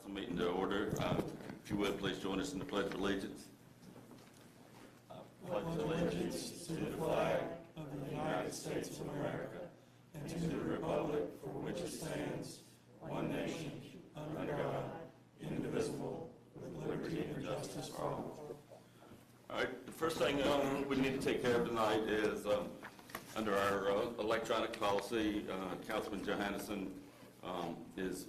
council meeting to order. If you would, please join us in the Pledge of Allegiance. Pledge allegiance to the flag of the United States of America and to the republic for which it stands, one nation, under God, indivisible, with liberty and justice for all. All right, the first thing we need to take care of tonight is under our electronic policy, Councilman Johannesson is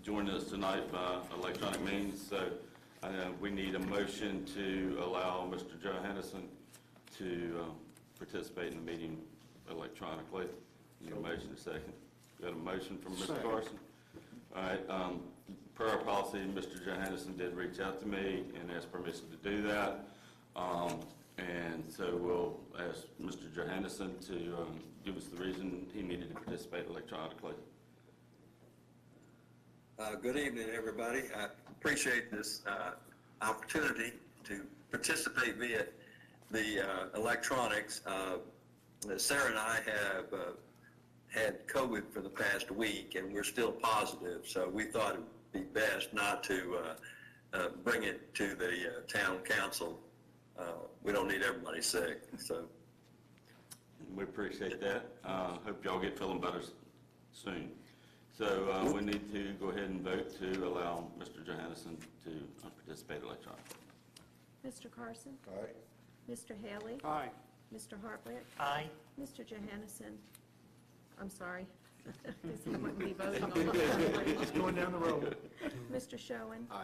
joining us tonight by electronic means. So we need a motion to allow Mr. Johannesson to participate in the meeting electronically. Need a motion, a second. Got a motion from Mr. Carson. All right. Per our policy, Mr. Johannesson did reach out to me and ask permission to do that. And so we'll ask Mr. Johannesson to give us the reason he needed to participate electronically. Good evening, everybody. I appreciate this opportunity to participate via the electronics. Sarah and I have had COVID for the past week, and we're still positive, so we thought it would be best not to bring it to the town council. We don't need everybody sick, so. We appreciate that. Hope y'all get feeling better soon. So we need to go ahead and vote to allow Mr. Johannesson to participate electronically. Mr. Carson? Aye. Mr. Haley? Aye. Mr. Hartwick? Aye. Mr. Johannesson? I'm sorry. Guess I wouldn't be voting on that. Just going down the road. Mr. Schoen? Aye.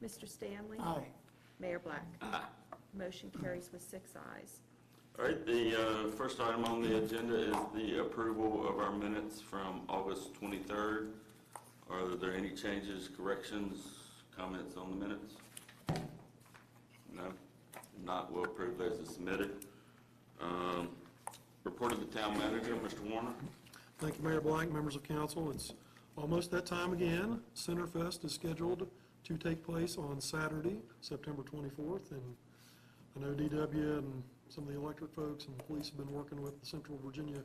Mr. Stanley? Aye. Mayor Black? Aye. Motion carries with 6 ayes. All right, the first item on the agenda is the approval of our minutes from August 23rd. Are there any changes, corrections, comments on the minutes? No? If not, we'll approve those as submitted. Report of the town manager, Mr. Warner. Thank you, Mayor Black, members of council. It's almost that time again. Centerfest is scheduled to take place on Saturday, September 24th, and I know DW and some of the electric folks and the police have been working with the Central Virginia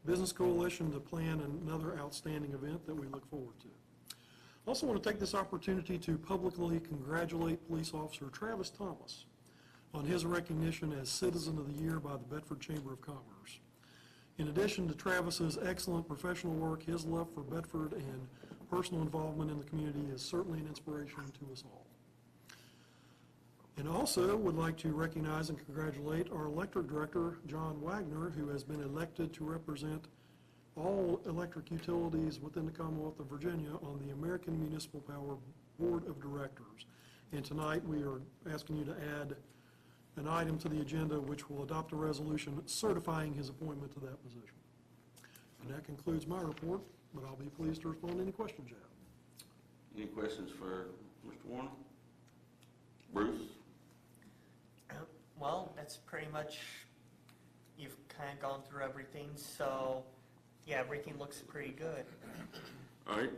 Business Coalition to plan another outstanding event that we look forward to. I also want to take this opportunity to publicly congratulate Police Officer Travis Thomas on his recognition as Citizen of the Year by the Bedford Chamber of Commerce. In addition to Travis's excellent professional work, his love for Bedford and personal involvement in the community is certainly an inspiration to us all. And also would like to recognize and congratulate our electric director, John Wagner, who has been elected to represent all electric utilities within the Commonwealth of Virginia on the American Municipal Power Board of Directors. And tonight we are asking you to add an item to the agenda which will adopt a resolution certifying his appointment to that position. And that concludes my report, but I'll be pleased to respond to any questions you have. Any questions for Mr. Warner? Bruce? Well, that's pretty much, you've kind of gone through everything, so yeah, everything looks pretty good. All right,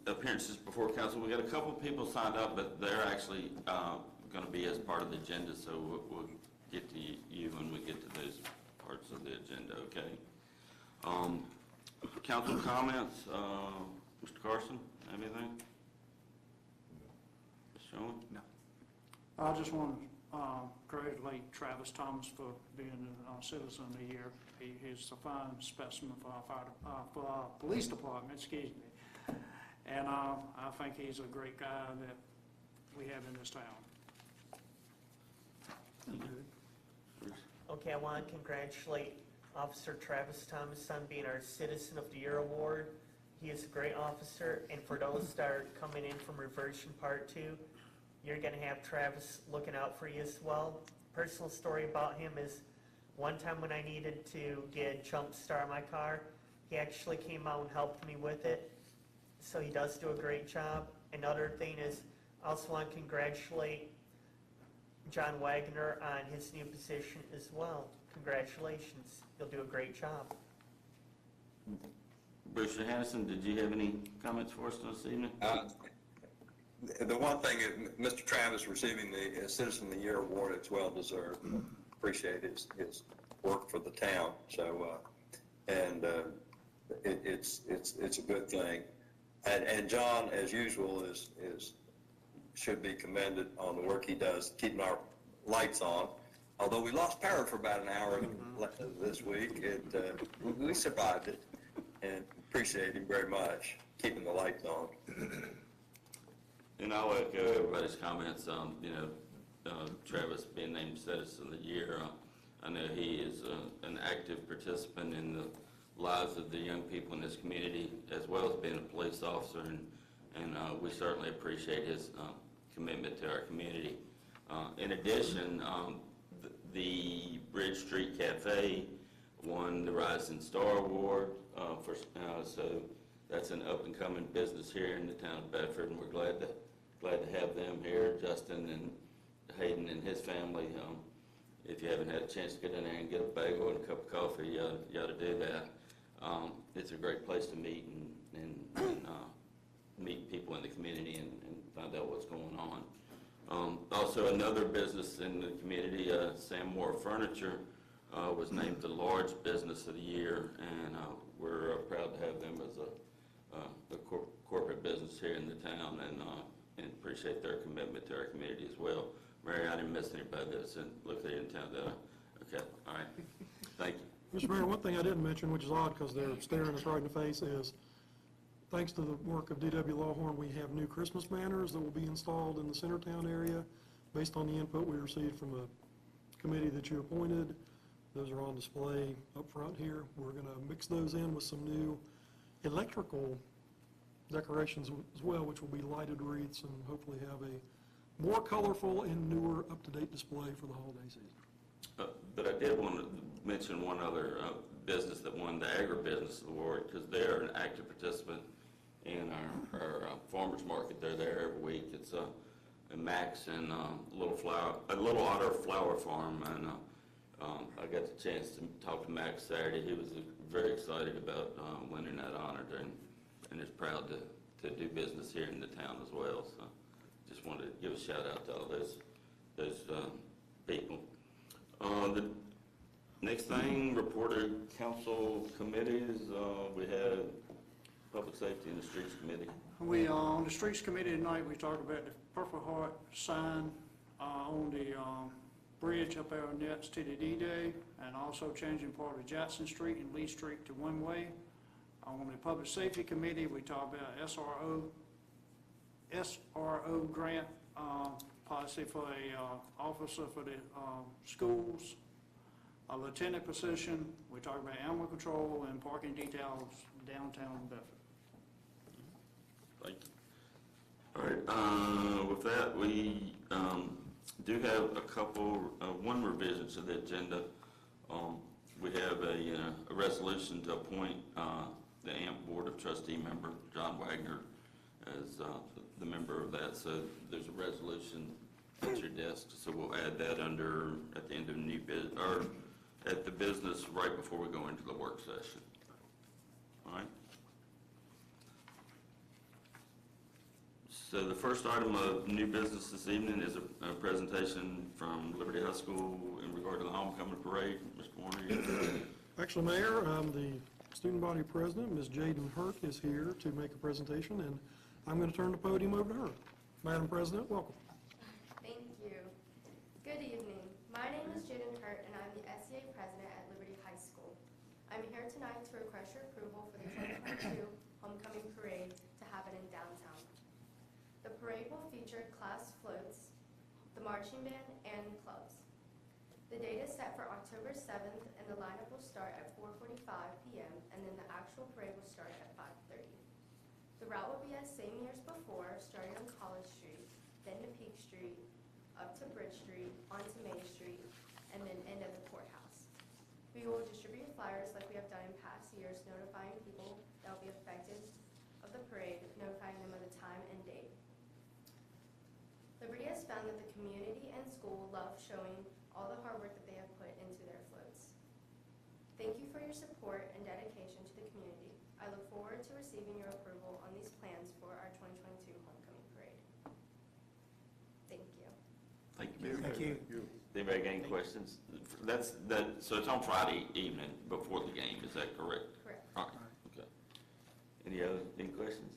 appearances before council. We got a couple of people signed up, but they're actually going to be as part of the agenda, so we'll get to you when we get to those parts of the agenda, okay? Council comments, Mr. Carson, anything? Ms. Schoen? No. I just want to congratulate Travis Thomas for being a Citizen of the Year. He's a fine specimen for our police department, excuse me. And I think he's a great guy that we have in this town. Okay, I want to congratulate Officer Travis Thomas on being our Citizen of the Year award. He is a great officer, and for those that are coming in from Reversion Part 2, you're going to have Travis looking out for you as well. Personal story about him is one time when I needed to get a jump start on my car, he actually came out and helped me with it. So he does do a great job. Another thing is, I also want to congratulate John Wagner on his new position as well. Congratulations. You'll do a great job. Bruce Johannesson, did you have any comments for us this evening? The one thing, Mr. Travis receiving the Citizen of the Year award, it's well deserved. Appreciate his work for the town. So, and it's a good thing. And John, as usual, should be commended on the work he does, keeping our lights on. Although we lost power for about an hour this week, we survived it, and appreciate him very much, keeping the lights on. And I'll echo everybody's comments on, Travis being named Citizen of the Year. I know he is an active participant in the lives of the young people in this community, as well as being a police officer, and we certainly appreciate his commitment to our community. In addition, the Bridge Street Cafe won the Rising Star Award, so that's an up-and-coming business here in the town of Bedford, and we're glad to have them here, Justin and Hayden and his family. If you haven't had a chance to get in there and get a bagel and a cup of coffee, you ought to do that. It's a great place to meet and meet people in the community and find out what's going on. Also, another business in the community, Sam Moore Furniture, was named the Large Business of the Year, and we're proud to have them as a corporate business here in the town, and appreciate their commitment to our community as well. Mary, I didn't miss anybody that looked there in town, did I? Okay, all right. Thank you. Mr. Mayor, one thing I didn't mention, which is odd because they're staring us right in the face, is thanks to the work of D.W. Lawhorn, we have new Christmas banners that will be installed in the Centertown area based on the input we received from a committee that you appointed. Those are on display up front here. We're going to mix those in with some new electrical decorations as well, which will be lighted wreaths and hopefully have a more colorful and newer, up-to-date display for the holiday season. But I did want to mention one other business that won the Agribusiness Award, because they're an active participant in our farmers market. They're there every week. It's Max and Little Otter Flower Farm, and I got the chance to talk to Max Saturday. He was very excited about winning that honor, and is proud to do business here in the town as well. So just wanted to give a shout out to all those people. The next thing, reported council committees. We had Public Safety and the Streets Committee. We, on the Streets Committee tonight, we talked about the Purple Heart sign on the bridge up there next to the D-Day, and also changing part of Jackson Street and Lee Street to one-way. On the Public Safety Committee, we talked about SRO grant policy for a officer for the schools, a lieutenant position. We talked about animal control and parking details downtown Bedford. Thank you. All right, with that, we do have a couple, one revision to the agenda. We have a resolution to appoint the AMP Board of Trustee member, John Wagner, as the member of that. So there's a resolution at your desk, so we'll add that at the end of new business, or at the business right before we go into the work session. All right? So the first item of new business this evening is a presentation from Liberty High School in regard to the homecoming parade. Mr. Warner, you Actually, Mayor, the student body president, Ms. Jaden Hurt, is here to make a presentation, and I'm going to turn the podium over to her. Madam President, welcome. Thank you. Good evening. My name is Jaden Hurt, and I'm the SEA president at Liberty High School. I'm here tonight to request your approval for the 2022 homecoming parade to happen in downtown. The parade will feature class floats, the marching band, and clubs. The date is set for October 7th, and the lineup will start at 4:45 p.m., and then the actual parade will start at 5:30. The route will be as same years before, starting on College Street, then to Peak Street, up to Bridge Street, onto Main Street, and then end at the courthouse. We will distribute flyers like we have done in past years, notifying people that will be affected of the parade, notifying them of the time and date. Liberty has found that the community and school love showing all the hard work that they have put into their floats. Thank you for your support and dedication to the community. I look forward to receiving your approval on these plans for our 2022 homecoming parade. Thank you. Thank you. Thank you. Anybody got any questions? So it's on Friday evening before the game, is that correct? Correct. All right, okay. Any questions?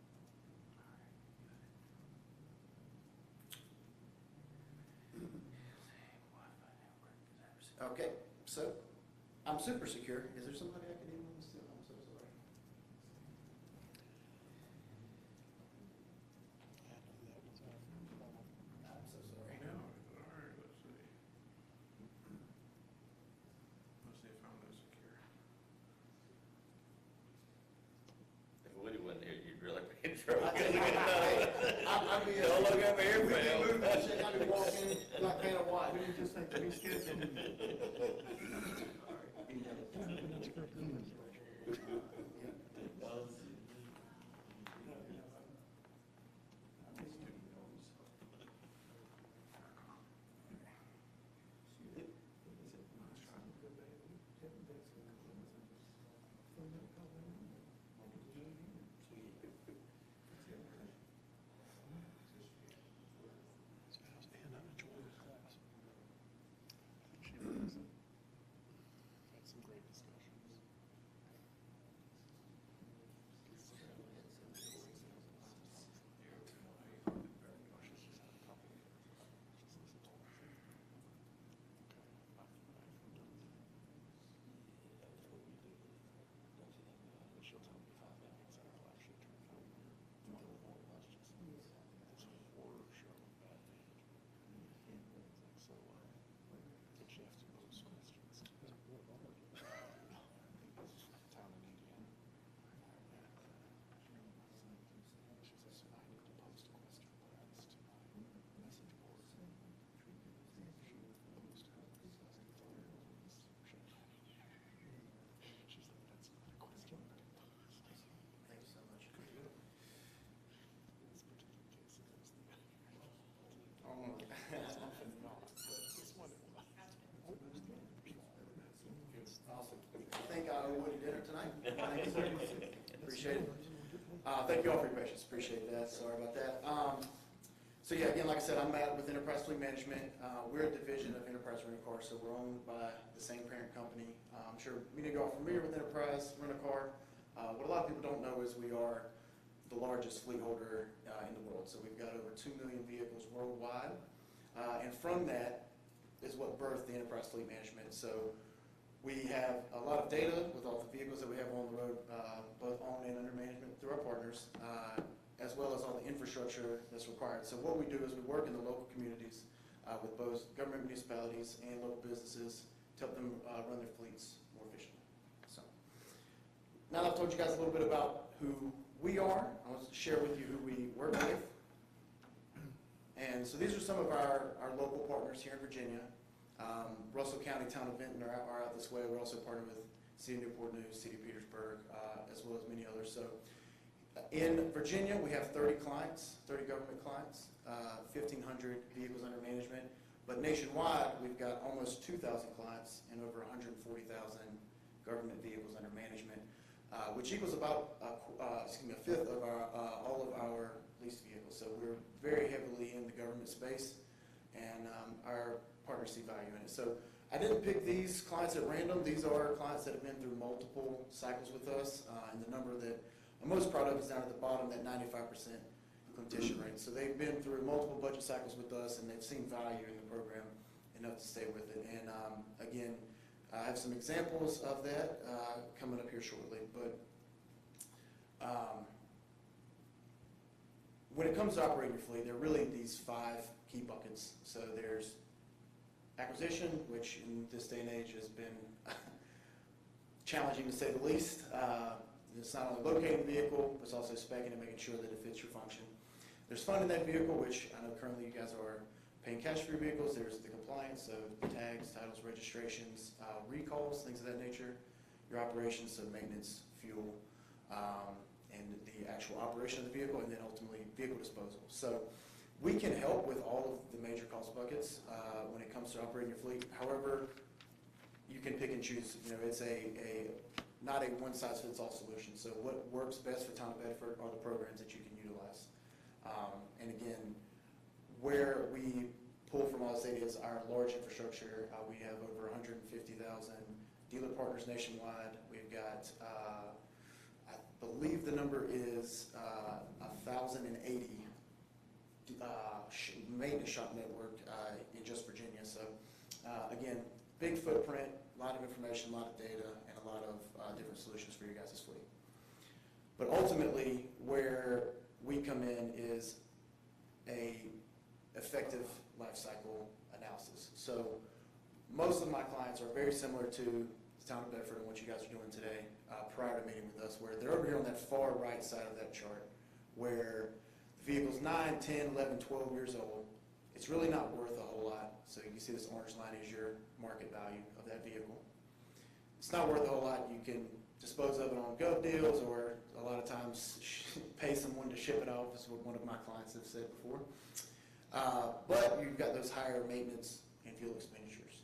Okay, so I'm super secure. Is there somebody I could email this to? I'm so sorry. I'm so sorry. No, all right, let's see. Let's see if I'm that secure. If Woody wasn't here, you'd really be in trouble. I'll be. Don't look over here, We pal. move that shit, I'll be walking like Vanna White. We just think we scheduled. Thank you so much. Awesome. I think I owe Woody dinner tonight. Thank you, sir. Appreciate it. Thank you all for your patience. Appreciate that. Sorry about that. So yeah, again, like I said, I'm Matt with Enterprise Fleet Management. We're a division of Enterprise Rent-A-Car, so we're owned by the same parent company. I'm sure many of you all are familiar with Enterprise Rent-A-Car. What a lot of people don't know is we are the largest fleet holder in the world. So we've got over 2 million vehicles worldwide. And from that is what birthed the Enterprise Fleet Management. So we have a lot of data with all the vehicles that we have on the road, both owned and under management through our partners, as well as all the infrastructure that's required. So what we do is we work in the local communities with both government municipalities and local businesses to help them run their fleets more efficiently. So now that I've told you guys a little bit about who we are, I want to share with you who we work with. And so these are some of our local partners here in Virginia. Russell County, Town of Benton are out this way. We're also partnered with City of Newport News, City of Petersburg, as well as many others. So in Virginia, we have 30 clients, 30 government clients, 1,500 vehicles under management. But nationwide, we've got almost 2,000 clients and over 140,000 government vehicles under management, which equals about a fifth of all of our leased vehicles. So we're very heavily in the government space, and our partners see value in it. So I didn't pick these clients at random. These are clients that have been through multiple cycles with us, and the number that I'm most proud of is down at the bottom, that 95% implementation rate. So they've been through multiple budget cycles with us, and they've seen value in the program enough to stay with it. And again, I have some examples of that coming up here shortly. But when it comes to operating your fleet, there are really these 5 key buckets. So there's acquisition, which in this day and age has been challenging to say the least. It's not only locating the vehicle, but it's also speccing and making sure that it fits your function. There's funding that vehicle, which I know currently you guys are paying cash for your vehicles. There's the compliance, so tags, titles, registrations, recalls, things of that nature. Your operations, so maintenance, fuel, and the actual operation of the vehicle, and then ultimately vehicle disposal. So we can help with all of the major cost buckets when it comes to operating your fleet. However, you can pick and choose. You know, it's not a one-size-fits-all solution. So what works best for Town of Bedford are the programs that you can utilize. And again, where we pull from all this data is our large infrastructure. We have over 150,000 dealer partners nationwide. We've got, I believe the number is 1,080 maintenance shop network in just Virginia. So again, big footprint, a lot of information, a lot of data, and a lot of different solutions for your guys' fleet. But ultimately, where we come in is a effective life cycle analysis. So most of my clients are very similar to the town of Bedford and what you guys are doing today prior to meeting with us, where they're over here on that far right side of that chart, where the vehicle's 9, 10, 11, 12 years old. It's really not worth a whole lot. So you can see this orange line is your market value of that vehicle. It's not worth a whole lot. You can dispose of it on gov deals, or a lot of times pay someone to ship it off, is what one of my clients have said before. But you've got those higher maintenance and fuel expenditures.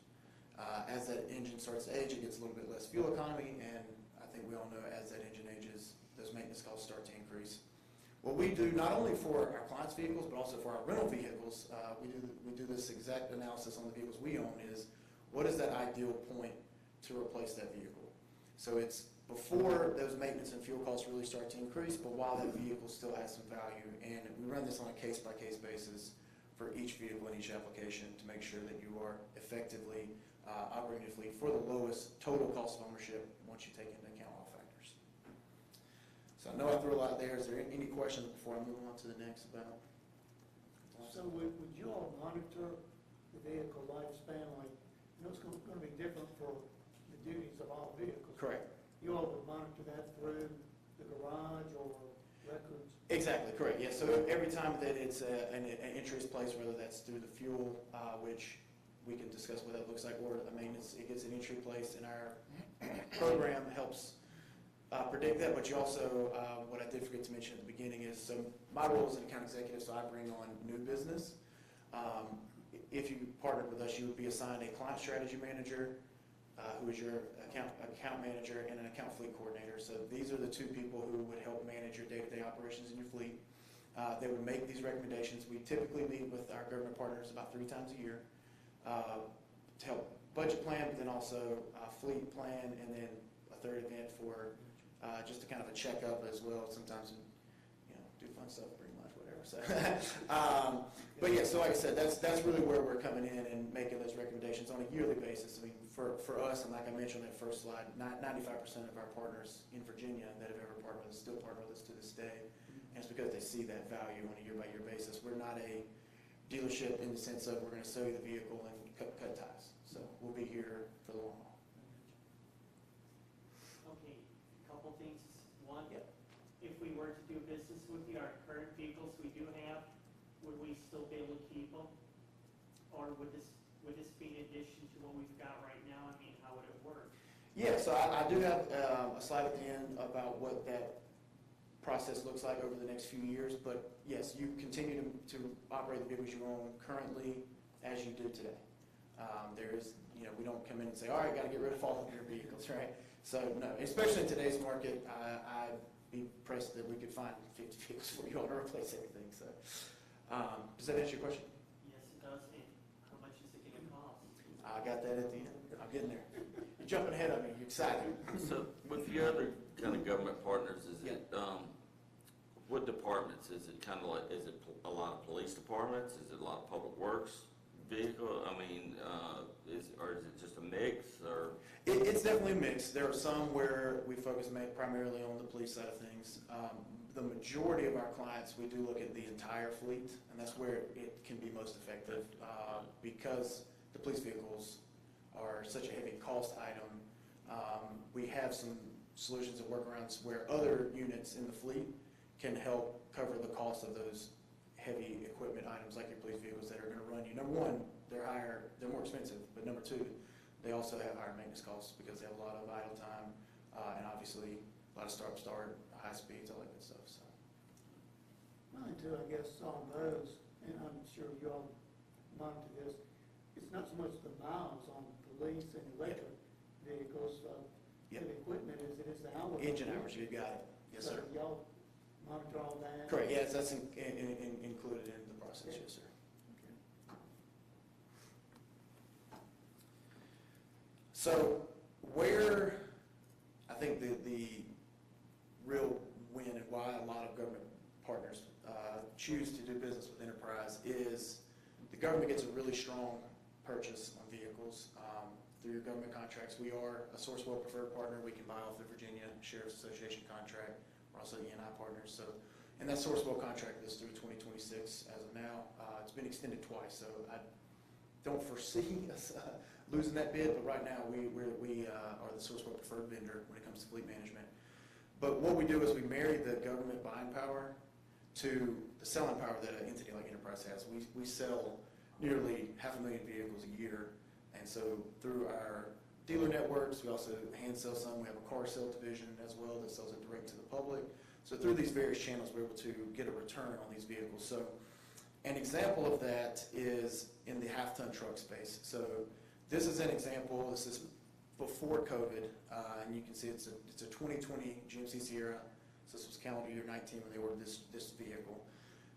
As that engine starts to age, it gets a little bit less fuel economy, and I think we all know as that engine ages, those maintenance costs start to increase. What we do, not only for our clients' vehicles, but also for our rental vehicles, we do this exact analysis on the vehicles we own, is what is that ideal point to replace that vehicle? So it's before those maintenance and fuel costs really start to increase, but while that vehicle still has some value. And we run this on a case-by-case basis for each vehicle and each application to make sure that you are effectively operating your fleet for the lowest total cost of ownership once you take into account all factors. So I know I threw a lot there. Is there any questions before I move on to the next about? So would you all monitor the vehicle lifespan? Like, you know, it's going to be different for the duties of all vehicles. Correct. You all would monitor that through the garage or records? Exactly, correct. Yeah, so every time that it's an entry is placed, whether that's through the fuel, which we can discuss what that looks like, or the maintenance, it gets an entry placed, and our program helps predict that. But you also, what I did forget to mention at the beginning is, so my role as an account executive, so I bring on new business. If you partnered with us, you would be assigned a client strategy manager, who is your account manager, and an account fleet coordinator. So these are the two people who would help manage your day-to-day operations in your fleet. They would make these recommendations. We typically meet with our government partners about 3 times a year to help budget plan, but then also fleet plan, and then a third event for just a kind of a checkup as well. Sometimes, you know, do fun stuff, bring lunch, whatever. So, but yeah, so like I said, that's really where we're coming in and making those recommendations on a yearly basis. I mean, for us, and like I mentioned on that first slide, 95% of our partners in Virginia that have ever partnered with us still partner with us to this day. And it's because they see that value on a year-by-year basis. We're not a dealership in the sense of we're going to sell you the vehicle and cut ties. So we'll be here for the long haul. Okay, a couple things. One, if we were to do business with you, our current vehicles we do have, would we still be able to keep them? Or would this be in addition to what we've got right now? I mean, how would it work? Yeah, so I do have a slide at the end about what that process looks like over the next few years. But yes, you continue to operate the vehicles you own currently as you do today. There is, you know, we don't come in and say, all right, got to get rid of all of your vehicles, right? So no, especially in today's market, I'd be impressed that we could find 50 vehicles for you all to replace everything. So does that answer your question? Yes, it does. And how much is it going to cost? I got that at the end. I'm getting there. You're jumping ahead of me. You're excited. So with your other kind of government partners, is it, what departments? Is it kind of like, is it a lot of police departments? Is it a lot of public works vehicle? I mean, or is it just a mix, or? It's definitely a mix. There are some where we focus primarily on the police side of things. The majority of our clients, we do look at the entire fleet, and that's where it can be most effective because the police vehicles are such a heavy cost item. We have some solutions and workarounds where other units in the fleet can help cover the cost of those heavy equipment items like your police vehicles that are going to run you. Number one, they're more expensive, but number two, they also have higher maintenance costs because they have a lot of idle time and obviously a lot of start, high speeds, all that good stuff. So. Mine too, I guess, on those, and I'm sure you all monitor this, it's not so much the miles on police and electric vehicles, the equipment as it is the hours. Engine hours, you got it. Yes, So sir. y'all monitor all that? Correct, yes, that's included in the process, yes, sir. So where I think the real win and why a lot of government partners choose to do business with Enterprise is the government gets a really strong purchase on vehicles through your government contracts. We are a Sourcewell preferred partner. We can buy off the Virginia Sheriff's Association contract. We're also E&I partners. So, and that Sourcewell contract is through 2026 as of now. It's been extended twice, so I don't foresee us losing that bid, but right now we are the Sourcewell preferred vendor when it comes to fleet management. But what we do is we marry the government buying power to the selling power that an entity like Enterprise has. We sell nearly 500,000 vehicles a year, and so through our dealer networks, we also hand sell some. We have a car sale division as well that sells it direct to the public. So through these various channels, we're able to get a return on these vehicles. So an example of that is in the half-ton truck space. So this is an example. This is before COVID, and you can see it's a 2020 GMC Sierra. So this was calendar year 19 when they ordered this vehicle.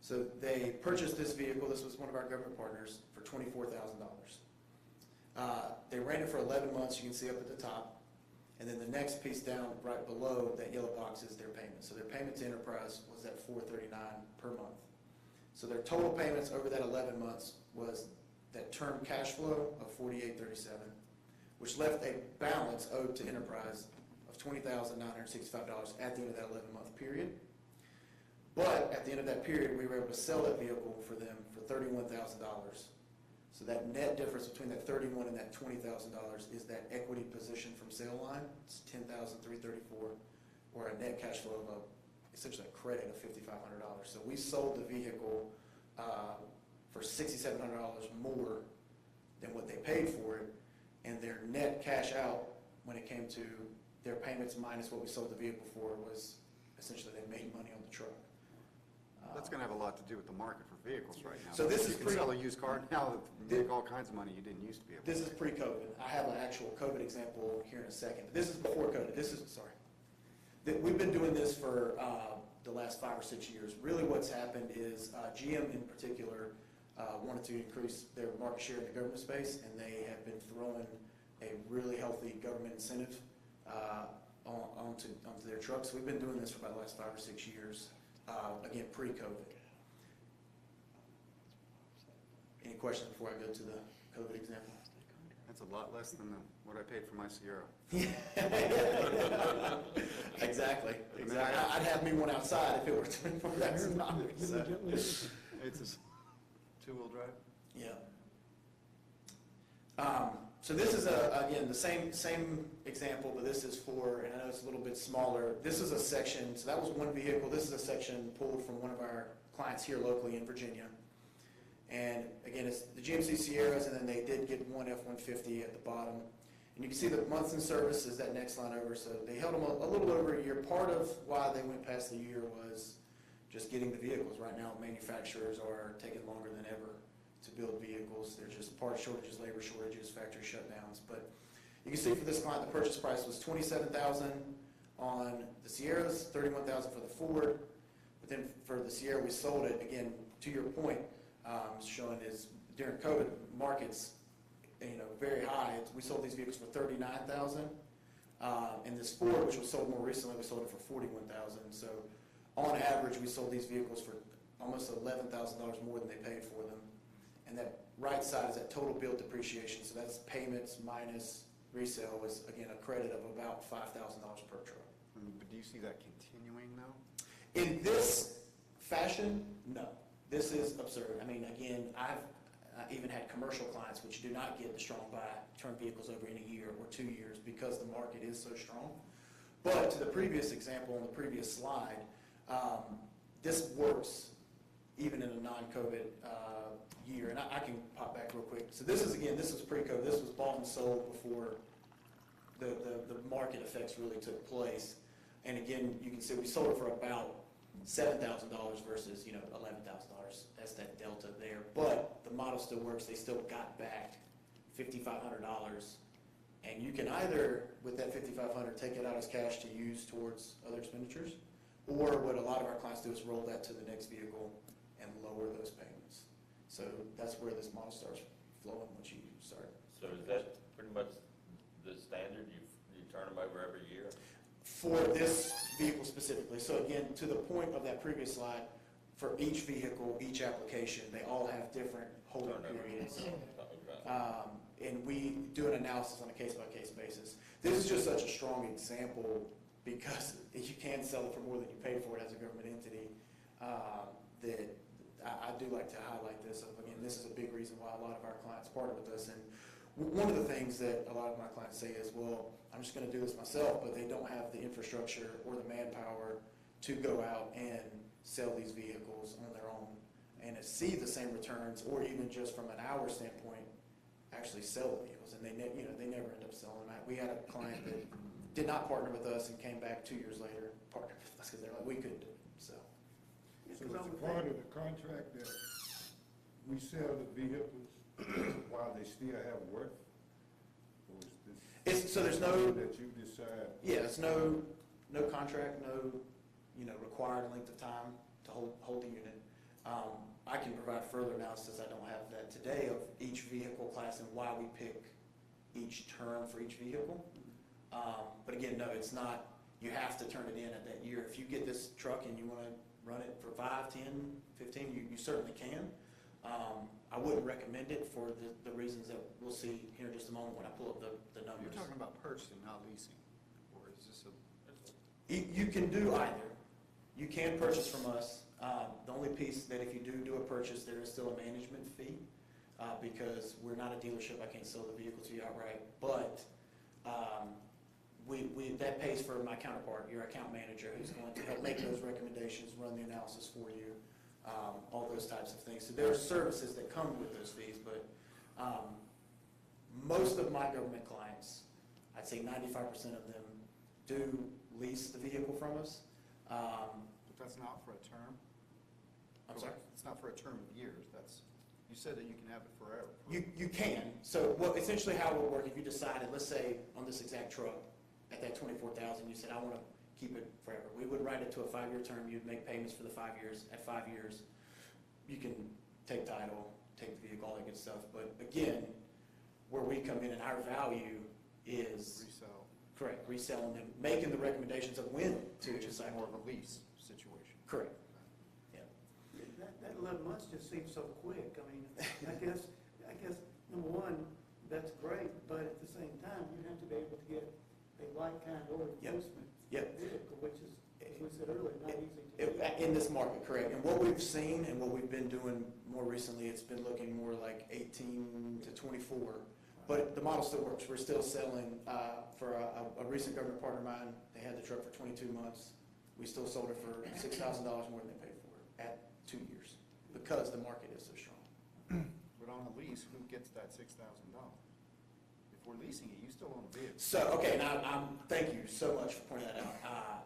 So they purchased this vehicle. This was one of our government partners for $24,000. They ran it for 11 months. You can see up at the top. And then the next piece down right below that yellow box is their payment. So their payment to Enterprise was at $439 per month. So their total payments over that 11 months was that term cash flow of $48.37, which left a balance owed to Enterprise of $20,965 at the end of that 11-month period. But at the end of that period, we were able to sell that vehicle for them for $31,000. So that net difference between that $31,000 and that $20,000 is that equity position from sale line. It's $10,334, or a net cash flow of essentially a credit of $5,500. So we sold the vehicle for $6,700 more than what they paid for it, and their net cash out when it came to their payments minus what we sold the vehicle for was essentially they made money on the truck. That's going to have a lot to do with the market for vehicles right now. So this you is can pre- sell a used car now that make all kinds of money you didn't used to be able to. This is pre-COVID. I have an actual COVID example here in a second. This is before COVID. We've been doing this for the last 5 or 6 years. Really what's happened is GM in particular wanted to increase their market share in the government space, and they have been throwing a really healthy government incentive onto their trucks. We've been doing this for about the last 5 or 6 years, again, pre-COVID. Any questions before I go to the COVID example? That's a lot less than what I paid for my Sierra. Exactly. I'd have me one outside if it were $24,000. So. It's a two-wheel drive? Yeah. So this is again the same example, but this is for, and I know it's a little bit smaller. This is a section. So that was one vehicle. This is a section pulled from one of our clients here locally in Virginia. And again, it's the GMC Sierras, and then they did get one F-150 at the bottom. And you can see the months in service is that next line over. So they held them a little over a year. Part of why they went past the year was just getting the vehicles. Right now, manufacturers are taking longer than ever to build vehicles. There's just part shortages, labor shortages, factory shutdowns. But you can see for this client, the purchase price was $27,000 on the Sierras, $31,000 for the Ford. But then for the Sierra, we sold it, again, to your point, showing is during COVID, markets, very high. We sold these vehicles for $39,000. And this Ford, which was sold more recently, we sold it for $41,000. So on average, we sold these vehicles for almost $11,000 more than they paid for them. And that right side is that total bill depreciation. So that's payments minus resale was, again, a credit of about $5,000 per truck. But do you see that continuing though? In this fashion, no. This is absurd. I mean, again, I've even had commercial clients which do not get the strong buy, turn vehicles over in a year or 2 years because the market is so strong. But to the previous example on the previous slide, this works even in a non-COVID year. And I can pop back real quick. So this is, again, this was pre-COVID. This was bought and sold before the market effects really took place. And again, you can see we sold it for about $7,000 versus, $11,000. That's that delta there. But the model still works. They still got back $5,500. And you can either, with that $5,500, take it out as cash to use towards other expenditures, or what a lot of our clients do is roll that to the next vehicle and lower those payments. So that's where this model starts flowing once you start. So is that pretty much the standard? You turn them over every year? For this vehicle specifically. So again, to the point of that previous slide, for each vehicle, each application, they all have different holding Turnover. periods. Okay. And we do an analysis on a case-by-case basis. This is just such a strong example because you can sell it for more than you paid for it as a government entity, that I do like to highlight this. Again, this is a big reason why a lot of our clients partner with us. And one of the things that a lot of my clients say is, well, I'm just going to do this myself, but they don't have the infrastructure or the manpower to go out and sell these vehicles on their own and to see the same returns, or even just from an hour standpoint, actually sell the vehicles. And they never end up selling them. We had a client that did not partner with us and came back 2 years later, partnered with us because they're like, we couldn't do it. So So it's a part of the contract that we sell the vehicles while they still have worth? Or is this so there's no, something that you decide? yeah, it's no contract, no, required length of time to hold the unit. I can provide further analysis, I don't have that today, of each vehicle class and why we pick each term for each vehicle. But again, no, it's not, you have to turn it in at that year. If you get this truck and you want to run it for 5, 10, 15, you certainly can. I wouldn't recommend it for the reasons that we'll see here in just a moment when I pull up the numbers. You're talking about purchasing, not leasing, or is this a? You can do either. You can purchase from us. The only piece that if you do a purchase, there is still a management fee, because we're not a dealership. I can't sell the vehicle to you outright. But that pays for my counterpart, your account manager, who's going to help make those recommendations, run the analysis for you, all those types of things. So there are services that come with those fees, but most of my government clients, I'd say 95% of them, do lease the vehicle from us. But that's not for a term? I'm sorry? It's not for a term of years, you said that you can have it forever. You can. So, well, essentially how it would work, if you decided, let's say on this exact truck, at that $24,000, you said, I want to keep it forever. We would write it to a 5-year term. You'd make payments for the 5 years. At 5 years, you can take title, take the vehicle, all that good stuff. But again, where we come in and our value is Resell. correct, reselling them, making the recommendations of when to Which is decide. more of a lease situation. Correct. Yeah. That 11 months just seems so quick. I mean, I guess, number one, that's great, but at the same time, you have to be able to get a like kind or replacement vehicle, which is, as we said earlier, not easy to do. In this market, correct. And what we've seen and what we've been doing more recently, it's been looking more like 18 to 24. But the model still works. We're still selling, for a recent government partner of mine, they had the truck for 22 months. We still sold it for $6,000 more than they paid for it at 2 years because the market is so strong. But on a lease, who gets that $6,000? If we're leasing it, you still own the vehicle. So, okay, now, thank you so much for pointing that out.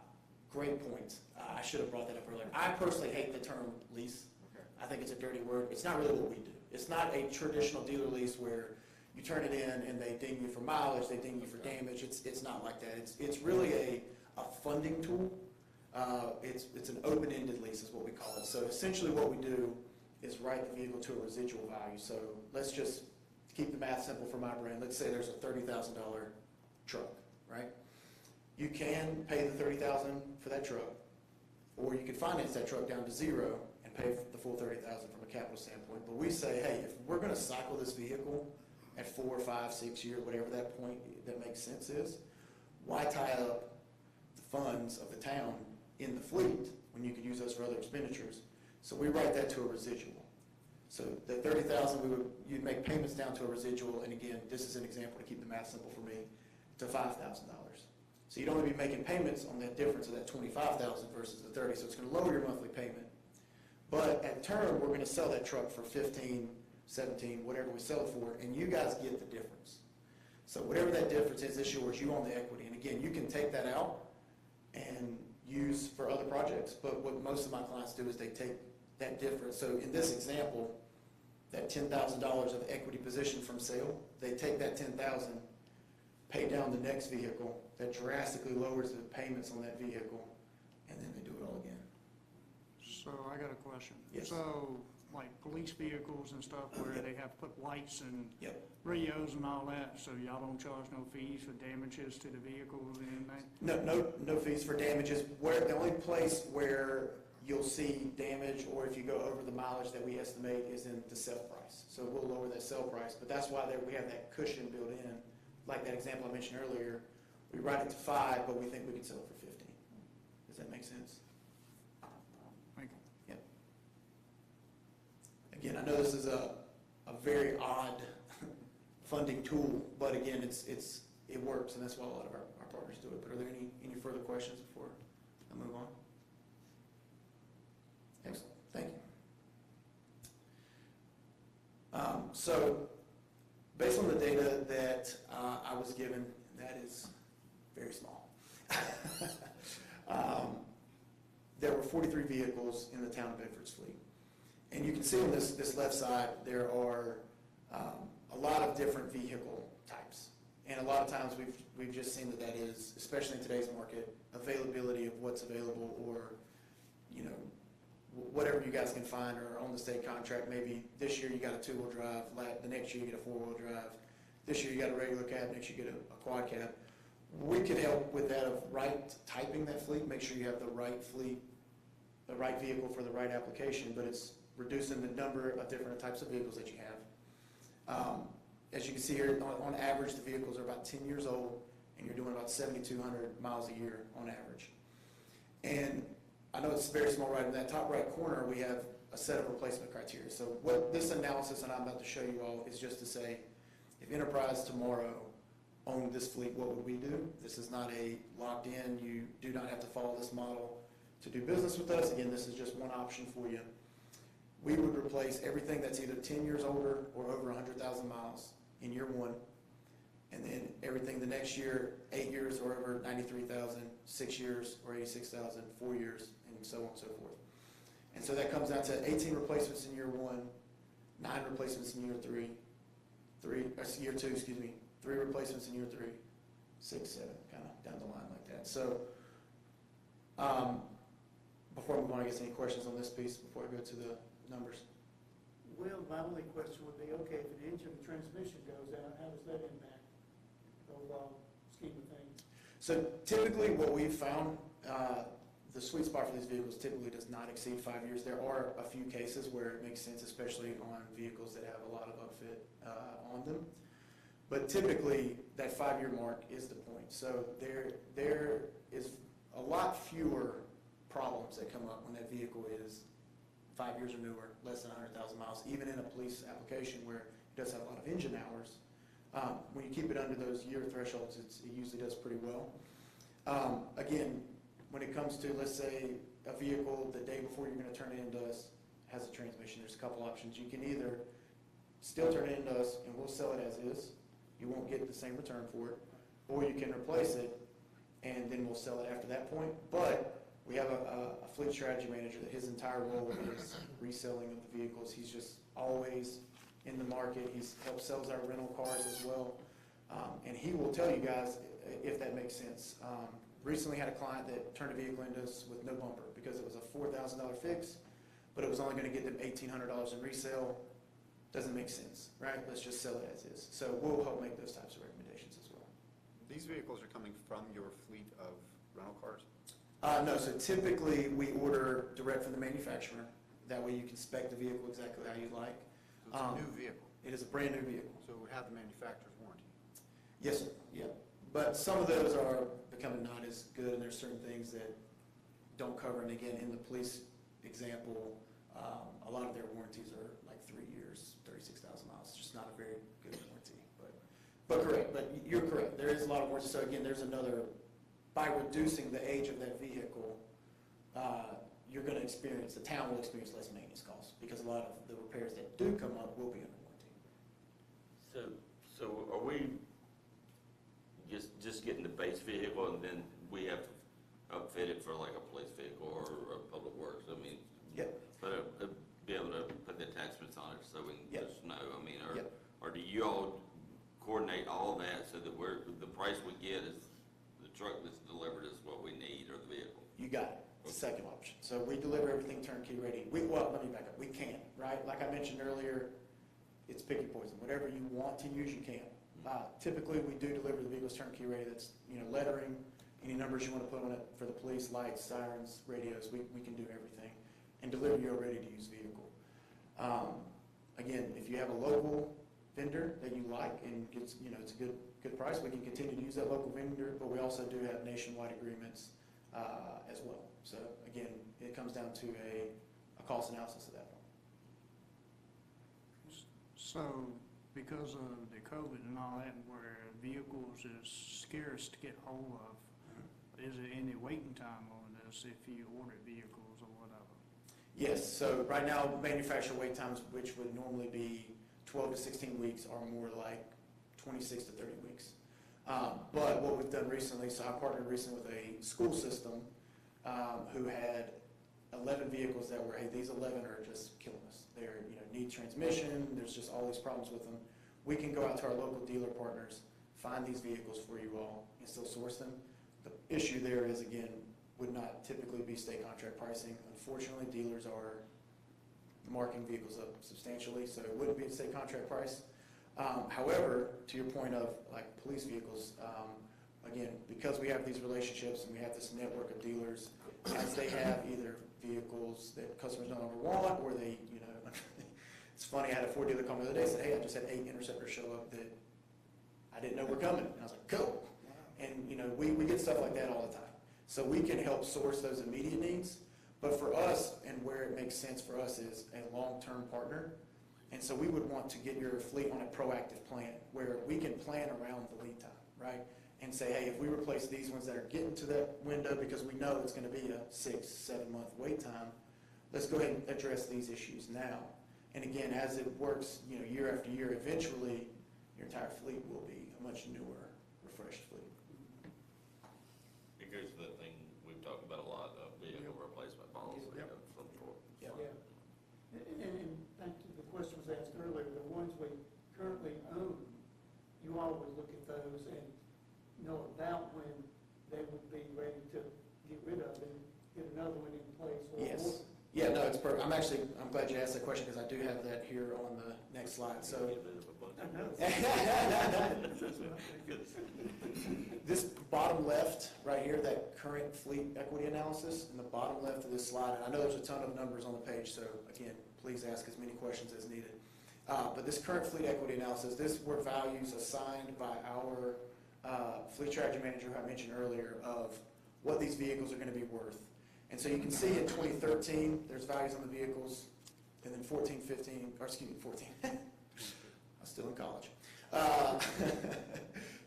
Great point. I should have brought that up earlier. I personally hate the term lease. Okay. I think it's a dirty word. It's not really what we do. It's not a traditional dealer lease where you turn it in and they ding you for mileage, they ding you for damage. It's not like that. It's really a funding tool. It's an open-ended lease is what we call it. So essentially what we do is write the vehicle to a residual value. So let's just keep the math simple for my brain. Let's say there's a $30,000 truck, right? You can pay the $30,000 for that truck, or you can finance that truck down to zero and pay the full $30,000 from a capital standpoint. But we say, hey, if we're going to cycle this vehicle at 4, 5, 6 years, whatever that point that makes sense is, why tie up the funds of the town in the fleet when you could use those for other expenditures? So we write that to a residual. So the $30,000, you'd make payments down to a residual, and again, this is an example to keep the math simple for me, to $5,000. So you'd only be making payments on that difference of that $25,000 versus the $30,000, so it's going to lower your monthly payment. But at term, we're going to sell that truck for $15,000, $17,000, whatever we sell it for, and you guys get the difference. So whatever that difference is yours. You own the equity, and again, you can take that out and use for other projects. But what most of my clients do is they take that difference. So in this example, that $10,000 of equity position from sale, they take that $10,000, pay down the next vehicle, that drastically lowers the payments on that vehicle, and then they do it all again. So I got a question. Yes. So, like police vehicles and stuff where they have to put lights and Yep. radios and all that, so y'all don't charge no fees for damages to the vehicles and anything? No fees for damages. Where the only place where you'll see damage, or if you go over the mileage that we estimate is in the sale price. So we'll lower that sale price, but that's why we have that cushion built in. Like that example I mentioned earlier, we write it to 5, but we think we can sell it for 15. Does that make sense? Thank you. Yep. Again, I know this is a very odd funding tool, but again, it works, and that's why a lot of our partners do it. But are there any further questions before I move on? Excellent, thank you. So, based on the data that I was given, that is very small. There were 43 vehicles in the town of Bedford's fleet. And you can see on this left side, there are a lot of different vehicle types. And a lot of times we've just seen that is, especially in today's market, availability of what's available, or, you know, whatever you guys can find, or on the state contract. Maybe this year you got a 2-wheel drive, the next year you get a 4-wheel drive, this year you got a regular cab, next year you get a quad cab. We can help with that of typing that fleet, make sure you have the right fleet, the right vehicle for the right application, but it's reducing the number of different types of vehicles that you have. As you can see here, on average, the vehicles are about 10 years old, and you're doing about 7,200 miles a year on average. And I know it's very small right in that top right corner, we have a set of replacement criteria. So what this analysis that I'm about to show you all is just to say, if Enterprise tomorrow owned this fleet, what would we do? This is not a locked in, you do not have to follow this model to do business with us. Again, this is just one option for you. We would replace everything that's either 10 years older or over 100,000 miles in year 1, and then everything the next year, 8 years or over 93,000, 6 years or 86,000, 4 years, and so on and so forth. And so that comes out to 18 replacements in year 1, 9 replacements in year 3, year 2, excuse me, 3 replacements in year 3, 6, 7, kind of down the line like that. So before I move on, I guess any questions on this piece before I go to the numbers? Well, my only question would be, okay, if an engine transmission goes out, how does that impact the overall scheme of things? So typically what we've found, the sweet spot for these vehicles typically does not exceed 5 years. There are a few cases where it makes sense, especially on vehicles that have a lot of upfit on them. But typically, that 5-year mark is the point. So there is a lot fewer problems that come up when that vehicle is 5 years or newer, less than 100,000 miles, even in a police application where it does have a lot of engine hours. When you keep it under those year thresholds, it usually does pretty well. Again, when it comes to, let's say, a vehicle the day before you're going to turn it into us has a transmission, there's a couple options. You can either still turn it into us and we'll sell it as is. You won't get the same return for it. Or you can replace it and then we'll sell it after that point. But we have a fleet strategy manager that his entire role is reselling of the vehicles. He's just always in the market. He's helped sells our rental cars as well. And he will tell you guys if that makes sense. Recently had a client that turned a vehicle into us with no bumper because it was a $4,000 fix, but it was only going to get them $1,800 in resale. Doesn't make sense, right? Let's just sell it as is. So we'll help make those types of recommendations as well. These vehicles are coming from your fleet of rental cars? No, so typically we order direct from the manufacturer. That way you can spec the vehicle exactly how you'd like. So it's a new vehicle? It is a brand new vehicle. So it would have the manufacturer's warranty? Yes, sir, yeah. But some of those are becoming not as good, and there's certain things that don't cover. And again, in the police example, a lot of their warranties are like 3 years, 36,000 miles. It's just not a very good warranty. But correct, but you're correct. There is a lot of warranty. So again, there's another, by reducing the age of that vehicle, you're going to experience, the town will experience less maintenance costs because a lot of the repairs that do come up will be under warranty. So are we just getting the base vehicle and then we have to outfit it for like a police vehicle or a public works? I mean, Yep. but be able to put the attachments on it so we can Yep. just know. I mean, Yep. or do you all coordinate all that so that the price we get is the truck that's delivered is what we need, or the vehicle? You got it. The second option. So we deliver everything turnkey ready. Well, let me back up. We can, right? Like I mentioned earlier, it's pick your poison. Whatever you want to use, you can. Typically, we do deliver the vehicles turnkey ready. That's, lettering, any numbers you want to put on it for the police, lights, sirens, radios, we can do everything and deliver you a ready-to-use vehicle. Again, if you have a local vendor that you like and gets, it's a good price, we can continue to use that local vendor, but we also do have nationwide agreements as well. So again, it comes down to a cost analysis at that point. So, because of the COVID and all that, where vehicles is scarce to get hold of, is there any waiting time on this if you order vehicles or whatever? Yes, so right now, manufacturer wait times, which would normally be 12 to 16 weeks, are more like 26 to 30 weeks. But what we've done recently, so I partnered recently with a school system who had 11 vehicles that were, hey, these 11 are just killing us. They're, need transmission, there's just all these problems with them. We can go out to our local dealer partners, find these vehicles for you all, and still source them. The issue there is, again, would not typically be state contract pricing. Unfortunately, dealers are marking vehicles up substantially, so it wouldn't be a state contract price. However, to your point of like police vehicles, again, because we have these relationships and we have this network of dealers, as they have either vehicles that customers no longer want, or they, it's funny, I had a Ford dealer call me the other day and said, hey, I just had 8 Interceptors show up that I didn't know were coming. And I was like, cool. And we get stuff like that all the time. So we can help source those immediate needs. But for us, and where it makes sense for us, is a long-term partner. And so we would want to get your fleet on a proactive plan where we can plan around the lead time, right? And say, hey, if we replace these ones that are getting to that window because we know it's going to be a 6-7 month wait time, let's go ahead and address these issues now. And again, as it works, year after year, eventually your entire fleet will be a much newer, refreshed fleet. It goes to that thing we've talked about a lot, of vehicle replacement policy of some sort. Yeah. And back to the question was asked earlier, the ones we currently own, you always look at those and know about when they would be ready to get rid of and get another one in place. Yes. Yeah, no, it's perfect. I'm glad you asked that question because I do have that here on the next slide. So this bottom left right here, that current fleet equity analysis, in the bottom left of this slide, and I know there's a ton of numbers on the page, so again, please ask as many questions as needed. But this current fleet equity analysis, this were values assigned by our fleet strategy manager, who I mentioned earlier, of what these vehicles are going to be worth. And so you can see in 2013, there's values on the vehicles, and then 14, 15, or excuse me, 14. I was still in college.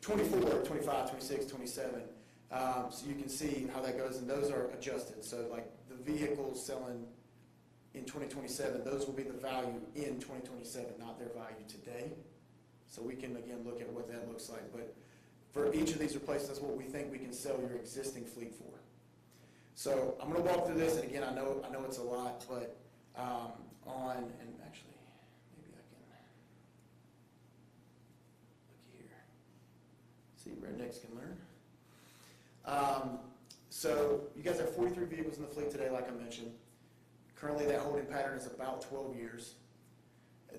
24, 25, 26, 27. So you can see how that goes, and those are adjusted. So like the vehicles selling in 2027, those will be the value in 2027, not their value today. So we can, again, look at what that looks like. But for each of these replacements, that's what we think we can sell your existing fleet for. So I'm going to walk through this, and again, I know it's a lot, but and actually, maybe I can look here. See, rednecks can learn. So you guys have 43 vehicles in the fleet today, like I mentioned. Currently, that holding pattern is about 12 years.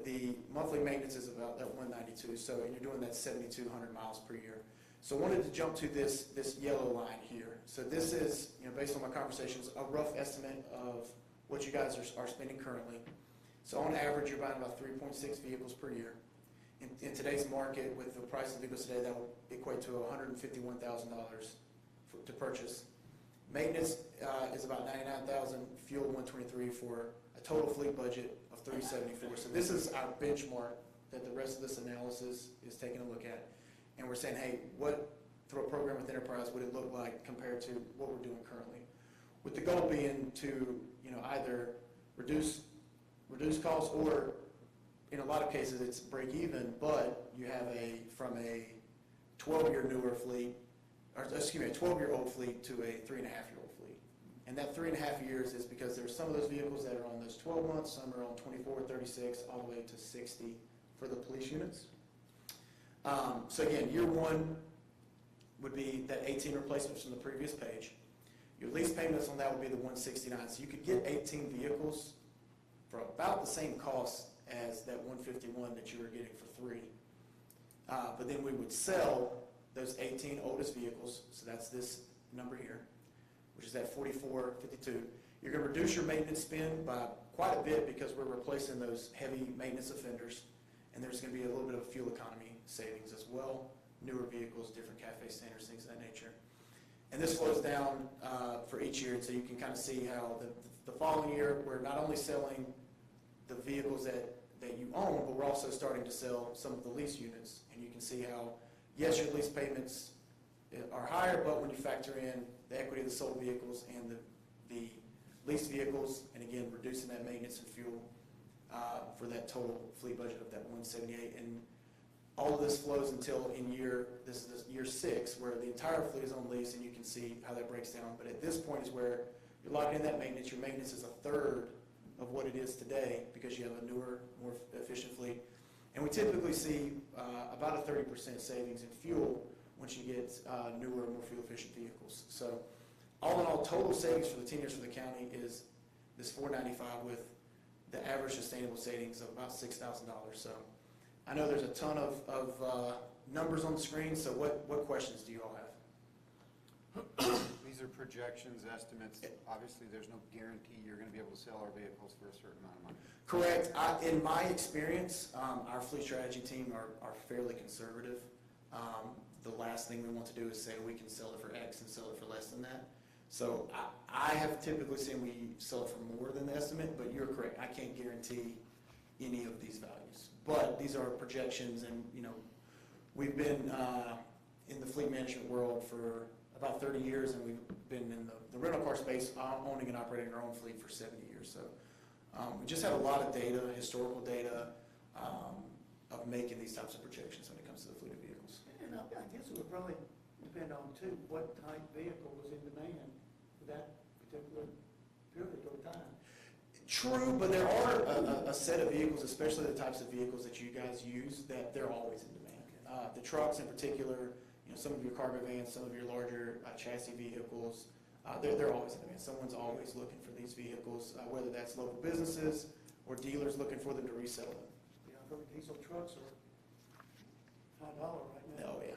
The monthly maintenance is about that 192, so and you're doing that 7,200 miles per year. So I wanted to jump to this yellow line here. So this is, based on my conversations, a rough estimate of what you guys are spending currently. So on average, you're buying about 3.6 vehicles per year. In today's market, with the price of vehicles today, that will equate to $151,000 to purchase. Maintenance is about $99,000, fuel $123 for a total fleet budget of $374. So this is our benchmark that the rest of this analysis is taking a look at. And we're saying, hey, what, through a program with Enterprise, would it look like compared to what we're doing currently? With the goal being to, either reduce costs, or in a lot of cases it's break even, but you have from a 12-year newer fleet, or excuse me, a 12-year-old fleet to a 3.5-year-old fleet. And that 3.5 years is because there's some of those vehicles that are on those 12 months, some are on 24, 36, all the way to 60 for the police units. So again, year one would be that 18 replacements from the previous page. Your lease payments on that would be the $169. So you could get 18 vehicles for about the same cost as that $151 that you were getting for 3. But then we would sell those 18 oldest vehicles, so that's this number here, which is at 4452. You're going to reduce your maintenance spend by quite a bit because we're replacing those heavy maintenance offenders, and there's going to be a little bit of fuel economy savings as well, newer vehicles, different cafe standards, things of that nature. And this flows down for each year, so you can kind of see how the following year, we're not only selling the vehicles that you own, but we're also starting to sell some of the lease units. And you can see how, yes, your lease payments are higher, but when you factor in the equity of the sold vehicles and the leased vehicles, and again, reducing that maintenance and fuel for that total fleet budget of that 178. And all of this flows until this is year 6, where the entire fleet is on lease, and you can see how that breaks down. But at this point is where you're locking in that maintenance. Your maintenance is a third of what it is today because you have a newer, more efficient fleet. And we typically see about a 30% savings in fuel once you get newer, more fuel-efficient vehicles. So all in all, total savings for the 10 years for the county is this $495 with the average sustainable savings of about $6,000. So I know there's a ton of numbers on the screen, so what questions do you all have? These are projections, estimates. Obviously, there's no guarantee you're going to be able to sell our vehicles for a certain amount of money. Correct. In my experience, our fleet strategy team are fairly conservative. The last thing we want to do is say we can sell it for X and sell it for less than that. So I have typically seen we sell it for more than the estimate, but you're correct. I can't guarantee any of these values. But these are projections, and we've been in the fleet management world for about 30 years, and we've been in the rental car space, owning and operating our own fleet for 70 years. So we just have a lot of data, historical data, of making these types of projections when it comes to the fleet of vehicles. And I guess it would probably depend on, too, what type vehicle was in demand for that particular period of time. True, but there are a set of vehicles, especially the types of vehicles that you guys use, that they're always in demand. The trucks in particular, some of your cargo vans, some of your larger chassis vehicles, they're always in demand. Someone's always looking for these vehicles, whether that's local businesses or dealers looking for them to resell them. Yeah, I've heard diesel trucks are $5 right now. Oh, yeah.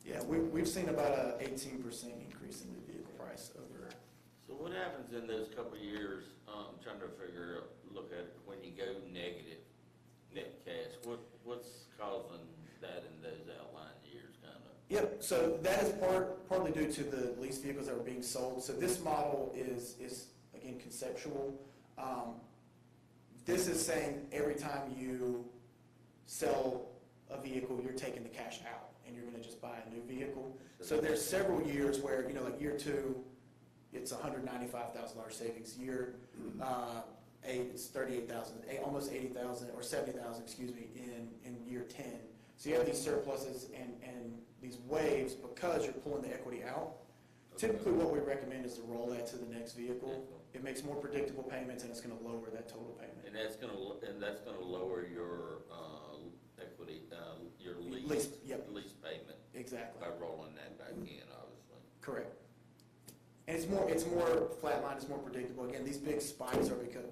Yeah, we've seen about an 18% increase in the vehicle price over. So what happens in those couple of years, trying to look at when you go negative net cash? What's causing that in those outlying years, kind of? Yep, so that is partly due to the lease vehicles that are being sold. So this model is again, conceptual. This is saying every time you sell a vehicle, you're taking the cash out, and you're going to just buy a new vehicle. So there's several years where, like year 2, it's $195,000 savings. Year 8, it's $38,000, almost $80,000 or $70,000, excuse me, in year 10. So you have these surpluses and these waves because you're pulling the equity out. Typically, what we recommend is to roll that to the next vehicle. It makes more predictable payments, and it's going to lower that total payment. And that's going to lower your equity, your Lease, yep. lease payment Exactly. by rolling that back in, obviously. Correct. And it's more flatline, it's more predictable. Again, these big spikes are because,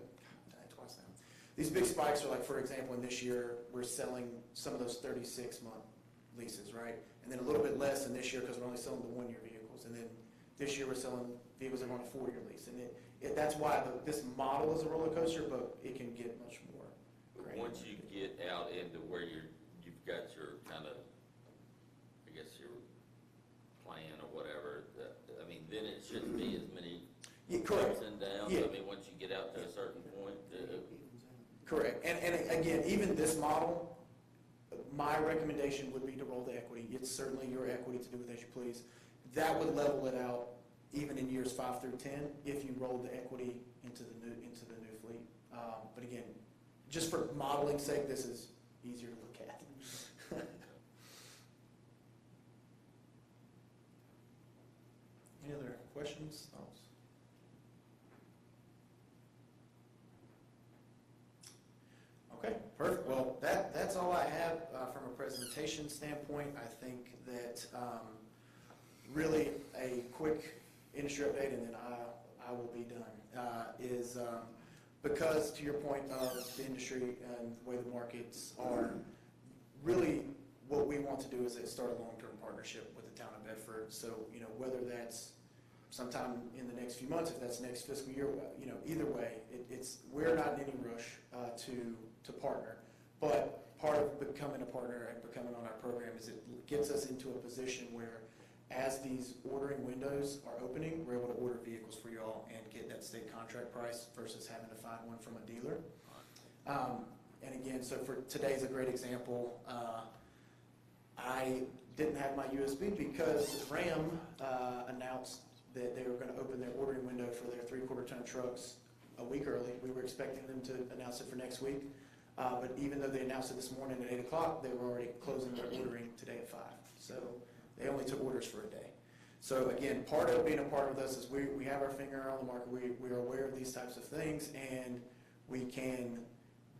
twice now. These big spikes are like, for example, in this year, we're selling some of those 36-month leases, right? And then a little bit less in this year because we're only selling the 1-year vehicles. And then this year we're selling vehicles that are on a 4-year lease. And that's why this model is a roller coaster, but it can get much more granular. Once you get out into where you've got your kind of, I guess, your plan or whatever, then it shouldn't be as many correct. ups and downs. Yeah. Once you get out to a certain point. Correct. And again, even this model, my recommendation would be to roll the equity. It's certainly your equity to do with as you please. That would level it out even in years 5 through 10 if you rolled the equity into the new fleet. But again, just for modeling's sake, this is easier to look at. Any other questions, thoughts? Okay, perfect. Well, that's all I have from a presentation standpoint. I think that really a quick industry update, and then I will be done, is because, to your point of the industry and the way the markets are, really what we want to do is start a long-term partnership with the town of Bedford. So, whether that's sometime in the next few months, if that's next fiscal year, either way, we're not in any rush to partner. But part of becoming a partner and becoming on our program is it gets us into a position where as these ordering windows are opening, we're able to order vehicles for y'all and get that state contract price versus having to find one from a dealer. And again, so for today's a great example. I didn't have my USB because Ram announced that they were going to open their ordering window for their 3/4 ton trucks a week early. We were expecting them to announce it for next week. But even though they announced it this morning at 8 o'clock, they were already closing their ordering today at 5. So they only took orders for a day. So again, part of being a partner with us is we have our finger on the market. We are aware of these types of things, and we can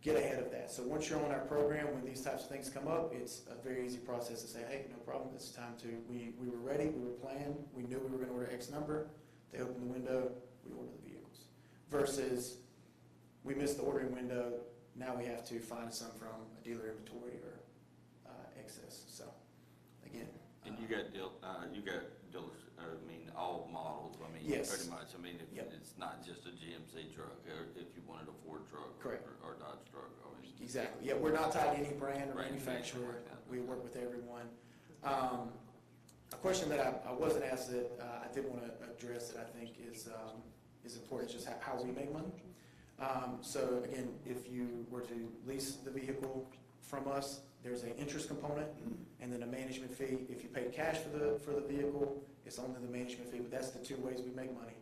get ahead of that. So once you're on our program, when these types of things come up, it's a very easy process to say, hey, no problem, it's time to, we were ready, we were planned, we knew we were going to order X number, they opened the window, we order the vehicles. Versus, we missed the ordering window, now we have to find some from a dealer inventory or excess. So, again. And you got dealers, all models, Yes. pretty much, Yep. it's not just a GMC truck, or if you wanted a Ford truck. Correct. Or Dodge truck, Exactly. Yeah, we're not tied to any brand or Brand, manufacturer. like that. We work with everyone. A question that I wasn't asked that I did want to address that I think is important, is just how we make money. So again, if you were to lease the vehicle from us, there's an interest component and then a management fee. If you pay cash for the vehicle, it's only the management fee, but that's the two ways we make money.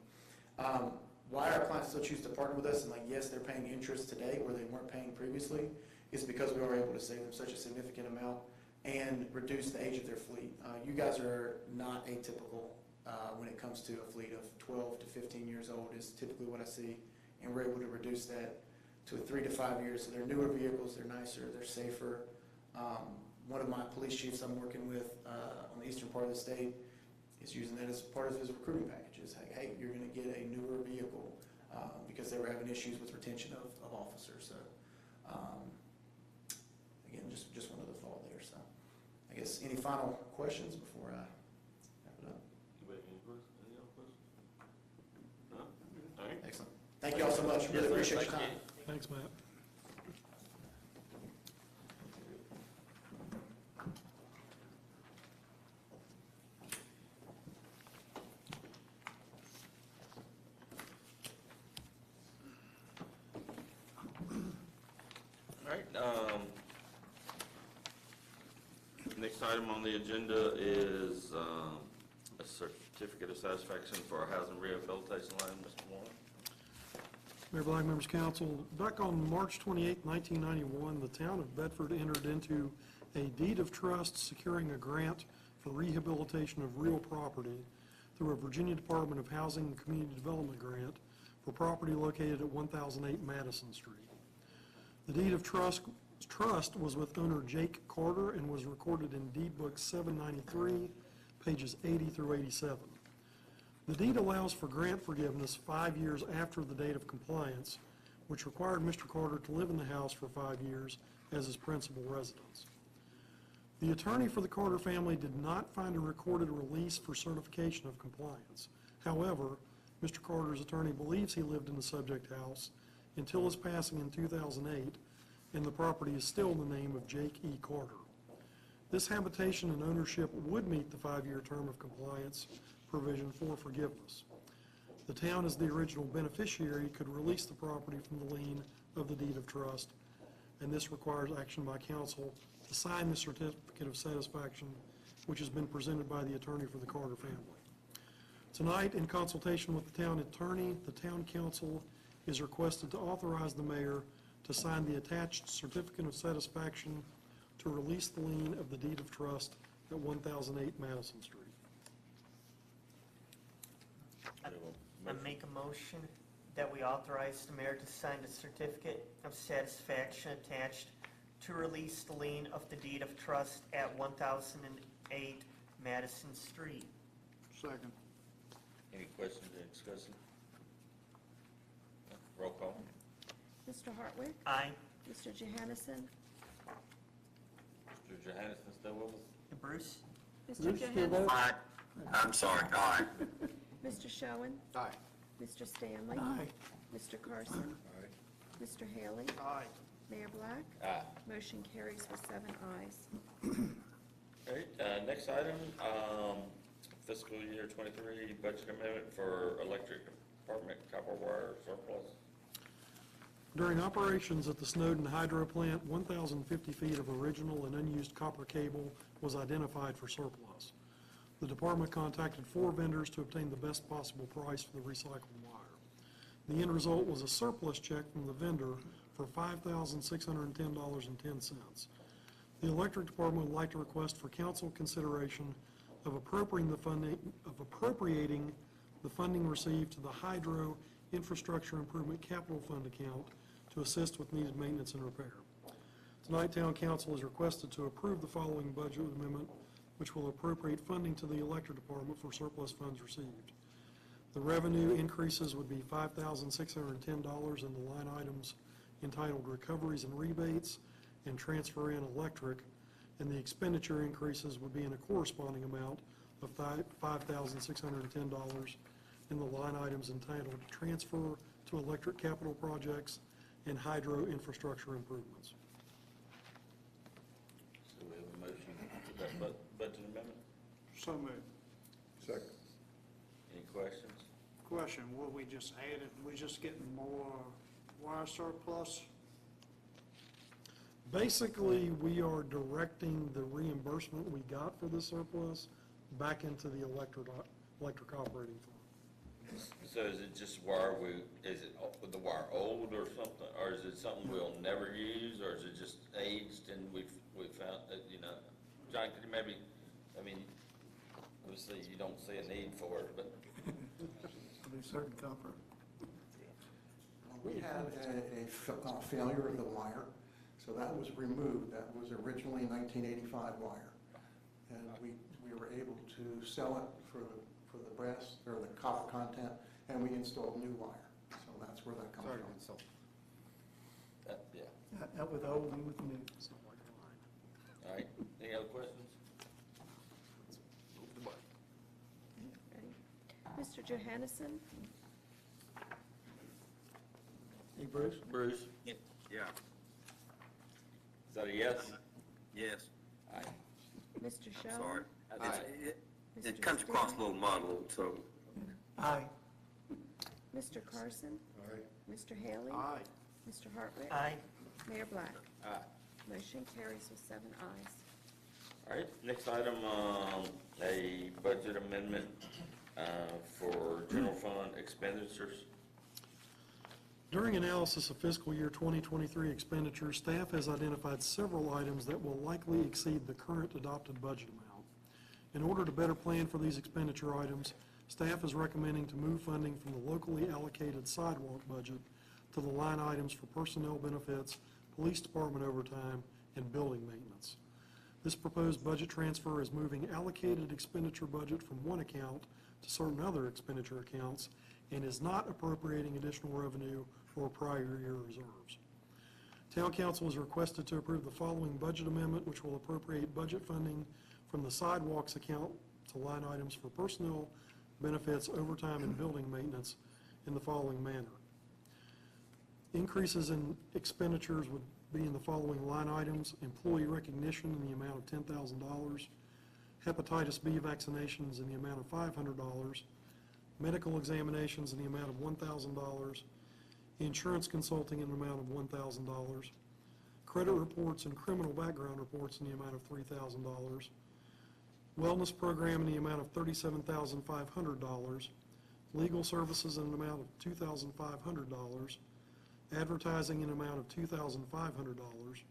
Why our clients still choose to partner with us, and yes, they're paying interest today where they weren't paying previously, is because we are able to save them such a significant amount and reduce the age of their fleet. You guys are not atypical when it comes to a fleet of 12 to 15 years old is typically what I see, and we're able to reduce that to 3 to 5 years. So they're newer vehicles, they're nicer, they're safer. One of my police chiefs I'm working with on the eastern part of the state is using that as part of his recruiting packages. Like, hey, you're going to get a newer vehicle because they were having issues with retention of officers. So, again, just wanted to thought there. So, I guess any final questions before I wrap it up? Anybody, any questions? Any other questions? No? All right. Excellent. Thank you all so much. Really Yes, sir. appreciate your Thank time. you. Thanks, Matt. All right, next item on the agenda is a certificate of satisfaction for our housing rehabilitation loan, Mr. Warren. Mayor Black, members of council, back on March 28, 1991, the town of Bedford entered into a deed of trust securing a grant for rehabilitation of real property through a Virginia Department of Housing and Community Development grant for property located at 1008 Madison Street. The deed of trust was with owner Jake Carter and was recorded in Deed Book 793, pages 80 through 87. The deed allows for grant forgiveness 5 years after the date of compliance, which required Mr. Carter to live in the house for 5 years as his principal residence. The attorney for the Carter family did not find a recorded release for certification of compliance. However, Mr. Carter's attorney believes he lived in the subject house until his passing in 2008, and the property is still in the name of Jake E. Carter. This habitation and ownership would meet the 5-year term of compliance provision for forgiveness. The town, as the original beneficiary, could release the property from the lien of the deed of trust, and this requires action by council to sign the certificate of satisfaction, which has been presented by the attorney for the Carter family. Tonight, in consultation with the town attorney, the town council is requested to authorize the mayor to sign the attached certificate of satisfaction to release the lien of the deed of trust at 1008 Madison Street. I make a motion that we authorize the mayor to sign the certificate of satisfaction attached to release the lien of the deed of trust at 1008 Madison Street. Second. Any questions or discussion? Roll call. Mr. Hartwick? Aye. Mr. Johannesson? Mr. Johannesson still So what was, Bruce? Mr. Johansson? Aye. I'm sorry, aye. Mr. Schoen? Aye. Mr. Stanley? Aye. Mr. Carson? Mr. Haley? Aye. Mayor Black? aye. Motion carries with 7 ayes. All right, next item, fiscal year 23 budget amendment for electric department copper wire surplus. During operations at the Snowden Hydro Plant, 1,050 feet of original and unused copper cable was identified for surplus. The department contacted 4 vendors to obtain the best possible price for the recycled wire. The end result was a surplus check from the vendor for $5,610.10. The electric department would like to request for council consideration of appropriating the funding received to the Hydro Infrastructure Improvement Capital Fund account to assist with needed maintenance and repair. Tonight, Town Council is requested to approve the following budget amendment, which will appropriate funding to the electric department for surplus funds received. The revenue increases would be $5,610 in the line items entitled Recoveries and Rebates and Transfer in Electric, and the expenditure increases would be in a corresponding amount of $5,610 in the line items entitled Transfer to Electric Capital Projects and Hydro Infrastructure Improvements. So we have a motion to that budget amendment. So moved. Second. Any questions? Question, what we just added, we just getting more wire surplus? Basically, we are directing the reimbursement we got for the surplus back into the electric operating fund. So is it just wire is it the wire old or something, or is it something we'll never use, or is it just aged and we've found that, John, could you maybe, obviously you don't see a need for it, but. Certain copper. We had a failure of the wire, so that was removed. That was originally 1985 wire. And we were able to sell it for the brass, or the copper content, and we installed new wire. So that's where that comes from. Yeah. Out with old and with new. All right, any other questions? Ready? Mr. Johansson? Hey, Bruce? Bruce, Yeah. is that a yes? Yes, Aye. Mr. Schoen? sorry. Aye. It comes across a little muddled, so. Aye. Mr. Carson? Aye. Mr. Haley? Aye. Mr. Hartwick? Aye. Mayor Black? Aye. Motion carries with 7 ayes. All right, next item, a budget amendment for general fund expenditures. During analysis of fiscal year 2023 expenditures, staff has identified several items that will likely exceed the current adopted budget amount. In order to better plan for these expenditure items, staff is recommending to move funding from the locally allocated sidewalk budget to the line items for personnel benefits, police department overtime, and building maintenance. This proposed budget transfer is moving allocated expenditure budget from one account to certain other expenditure accounts and is not appropriating additional revenue or prior year reserves. Town Council is requested to approve the following budget amendment, which will appropriate budget funding from the sidewalks account to line items for personnel, benefits, overtime, and building maintenance in the following manner. Increases in expenditures would be in the following line items: employee recognition in the amount of $10,000, hepatitis B vaccinations in the amount of $500, medical examinations in the amount of $1,000, insurance consulting in the amount of $1,000, credit reports and criminal background reports in the amount of $3,000, wellness program in the amount of $37,500, legal services in an amount of $2,500, advertising in an amount of $2,500,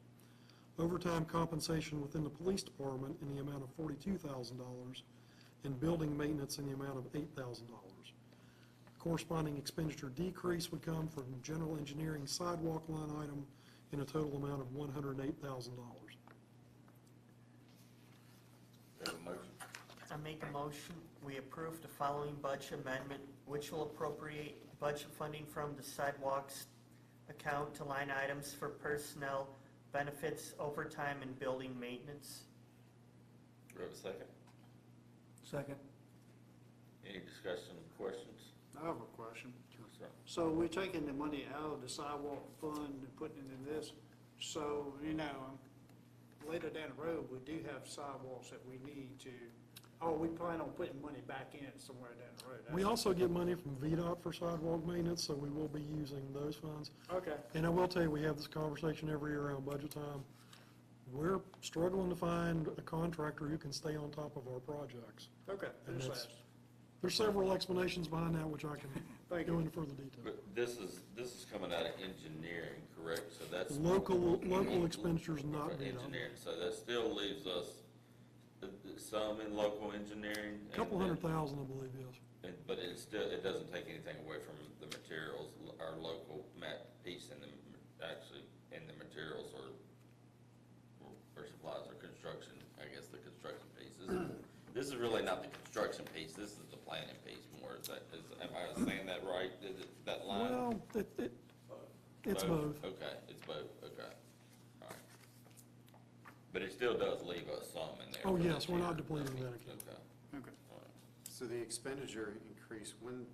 overtime compensation within the police department in the amount of $42,000, and building maintenance in the amount of $8,000. Corresponding expenditure decrease would come from general engineering sidewalk line item in a total amount of $108,000. Have a motion. I make a motion, we approve the following budget amendment, which will appropriate budget funding from the sidewalks account to line items for personnel, benefits, overtime, and building maintenance. Do we have a second? Second. Any discussion, questions? I have a question. Sir? So we're taking the money out of the sidewalk fund and putting it in this, so, later down the road, we do have sidewalks that we need to, we plan on putting money back in somewhere down the road. We also get money from VDOT for sidewalk maintenance, so we will be using those funds. Okay, And I will tell you, we have this conversation every year around budget time. We're struggling to find a contractor who can stay on top of our projects. okay, And just that's- ask. There's several explanations behind that, which I can Thank go you. into further detail. But this is coming out of engineering, correct? So that's. Local expenditures not For VDOT. engineering, so that still leaves us some in local engineering. and Couple then- $100,000, I believe, yes. But it doesn't take anything away from the materials, our local piece in the materials or supplies or construction, I guess the construction pieces. This is really not the construction piece, this is the planning piece more, am I saying that right? Is it that line? Well, it's both. Okay, it's both, okay, all right. But it still does leave us some in there. Oh, for yes, this we're year. not depleting that account. Okay, Okay. all right. So the expenditure increase, when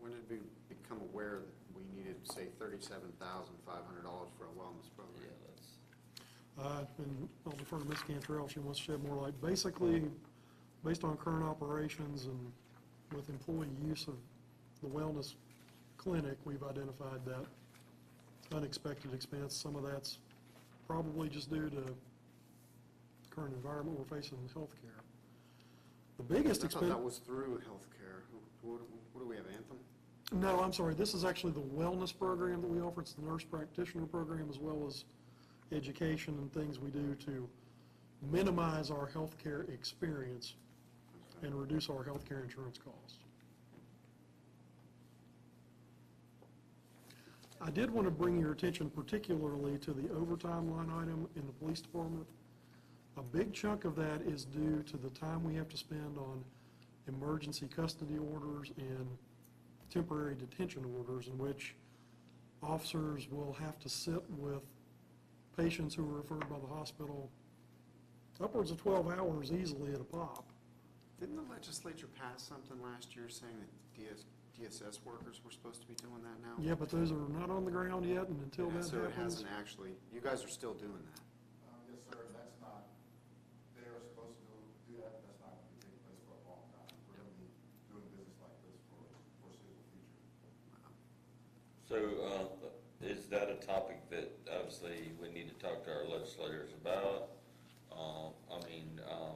did we become aware that we needed, say, $37,500 for a wellness program? Yeah, that's. And I'll defer to Ms. Cantrell, if she wants to shed more light. Basically, based on current operations and with employee use of the wellness clinic, we've identified that unexpected expense. Some of that's probably just due to the current environment we're facing in healthcare. The biggest I thought expense. that was through healthcare. What do we have, Anthem? No, I'm sorry, this is actually the wellness program that we offer. It's the nurse practitioner program, as well as education and things we do to minimize our healthcare experience and reduce our healthcare insurance costs. I did want to bring your attention particularly to the overtime line item in the police department. A big chunk of that is due to the time we have to spend on emergency custody orders and temporary detention orders, in which officers will have to sit with patients who are referred by the hospital upwards of 12 hours easily at a pop. Didn't the legislature pass something last year saying that DSS workers were supposed to be doing that now? Yeah, but those are not on the ground yet, and until Yeah, that so it happens. hasn't actually, you guys are still doing that? Yes, sir, that's not, they are supposed to do that, but that's not going to be taking place for a long time. We're going to be doing business like this for the foreseeable future. So, is that a topic that obviously we need to talk to our legislators about?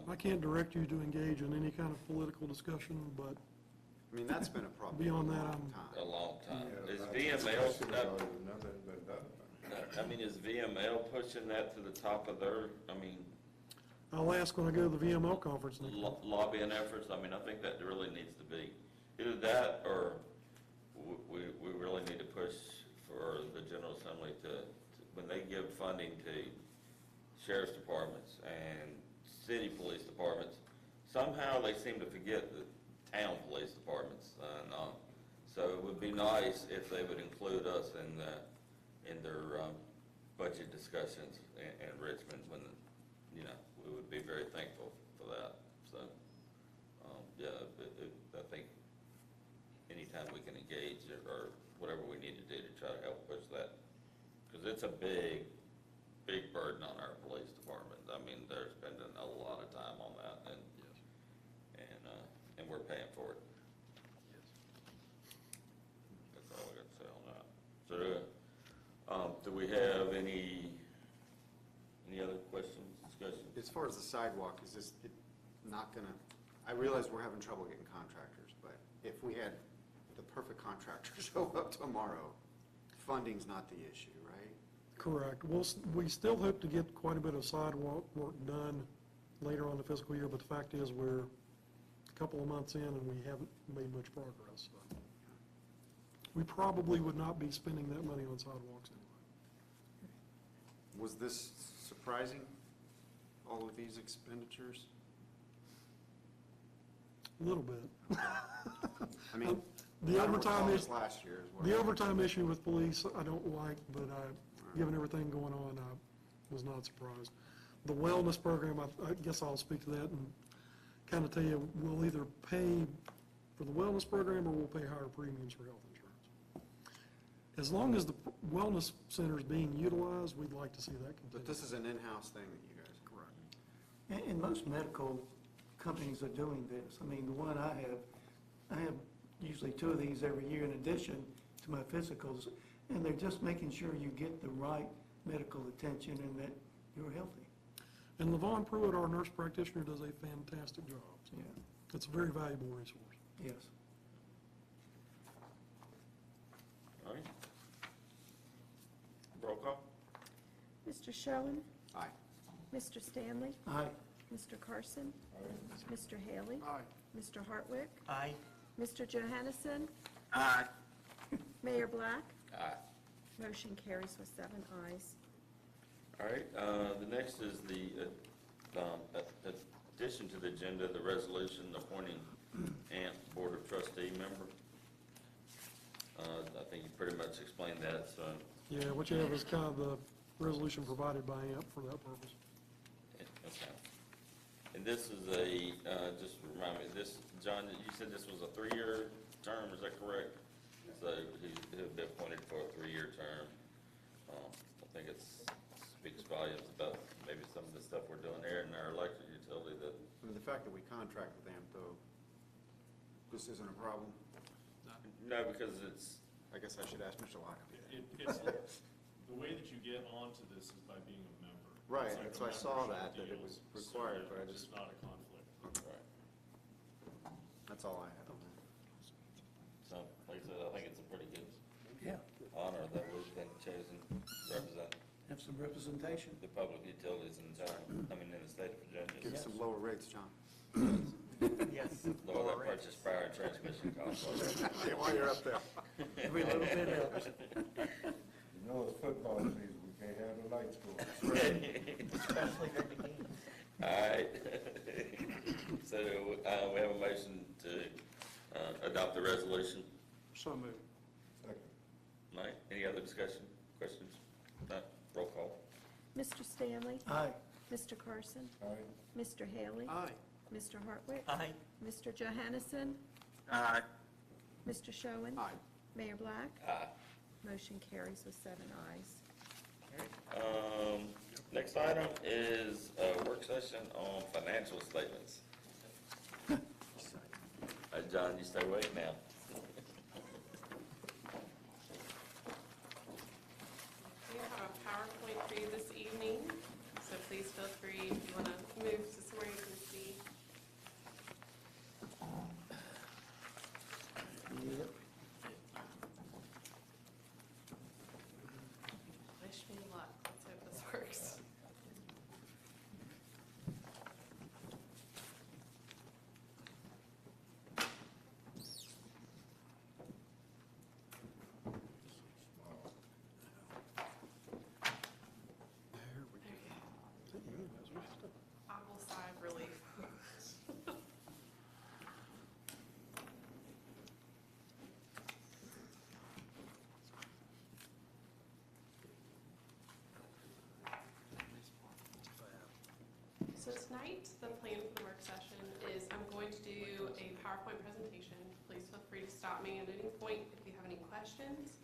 I can't direct you to engage in any kind of political discussion, but I mean, that's been a problem Beyond for a that, long I'm- time. A long time. Is VML pushing that to the top of their, I'll ask when I go to the VML conference next month. lobbying efforts? I think that really needs to be, either that or we really need to push for the General Assembly to, when they give funding to sheriff's departments and city police departments, somehow they seem to forget the town police departments. And so it would be nice if they would include us in their budget discussions in Richmond when, we would be very thankful for that. So, I think anytime we can engage or whatever we need to do to try to help push that, because it's a big burden on our police department. They're spending a lot of time on that, and we're paying for it. That's all I got to say on that. So, do we have any other questions, discussions? As far as the sidewalk, is this not gonna, I realize we're having trouble getting contractors, but if we had the perfect contractor show up tomorrow, funding's not the issue, right? Correct. We still hope to get quite a bit of sidewalk work done later on in the fiscal year, but the fact is we're a couple of months in and we haven't made much progress. So we probably would not be spending that money on sidewalks anyway. Was this surprising, all of these expenditures? A little bit. I mean, The I don't overtime recall is, this last year is what. the overtime issue with police, I don't like, but given everything going on, I was not surprised. the wellness program, I guess I'll speak to that and kind of tell you, we'll either pay for the wellness program or we'll pay higher premiums for health insurance. As long as the wellness center is being utilized, we'd like to see that continue. But this is an in-house thing that you guys. Correct. And most medical companies are doing this. I mean, the one I have usually 2 of these every year in addition to my physicals, and they're just making sure you get the right medical attention and that you're healthy. And Levon Pruitt, our nurse practitioner, does a fantastic job. So Yeah. it's a very valuable resource. Yes. All right. Roll call? Mr. Schoen, Aye. Mr. Stanley, Aye. Mr. Carson, Mr. Haley, Aye. Mr. Hartwick, Aye. Mr. Johansson, Aye. Mayor Black. Aye. Motion carries with 7 ayes. All right, the next is the addition to the agenda, the resolution appointing AMP Board of Trustee member. I think you pretty much explained that, so, Yeah, what you have is kind of the resolution provided by AMP for that purpose. okay. And this is a, just remind me, this, John, you said this was a 3-year term, is that correct? So he'll be appointed for a 3-year term. I think it speaks volumes about maybe some of the stuff we're doing here in our electric utility that, I mean, the fact that we contract with them, though, this isn't a problem. no, because it's, I guess I should ask Mr. Lockaby. It's, the way that you get onto this is by being a member. Right, It's like so a I saw membership that it deal, was so required, but I It's just, not a conflict. right. that's all I had on that. So, like I said, I think it's a pretty good Yeah. honor that we've been chosen to represent Have some representation. the public utilities in town, I mean, in the state of Give Virginia. us some lower rates, John. Yes. Lower that purchase prior and transmission costs. Hey, while you're up there. Every little bit helps. You know, it's football season, we can't have the lights go. Especially during the games. All right. So, we have a motion to, adopt the resolution. So moved. Second. All right, any other discussion, questions? No, roll call. Mr. Stanley, Aye. Mr. Carson, Aye. Mr. Haley, Aye. Mr. Hartwick, Aye. Mr. Johansson, Aye. Mr. Schoen, Aye. Mayor Black. Aye. Motion carries with 7 ayes. Next item is a work session on financial statements. John, you stay awake now. We have a PowerPoint for you this evening, so please feel free if you want to move to somewhere you can see. Yep. Wish me luck. Let's hope this works. Awful sigh of relief. So tonight, the plan for the work session is I'm going to do a PowerPoint presentation. Please feel free to stop me at any point if you have any questions.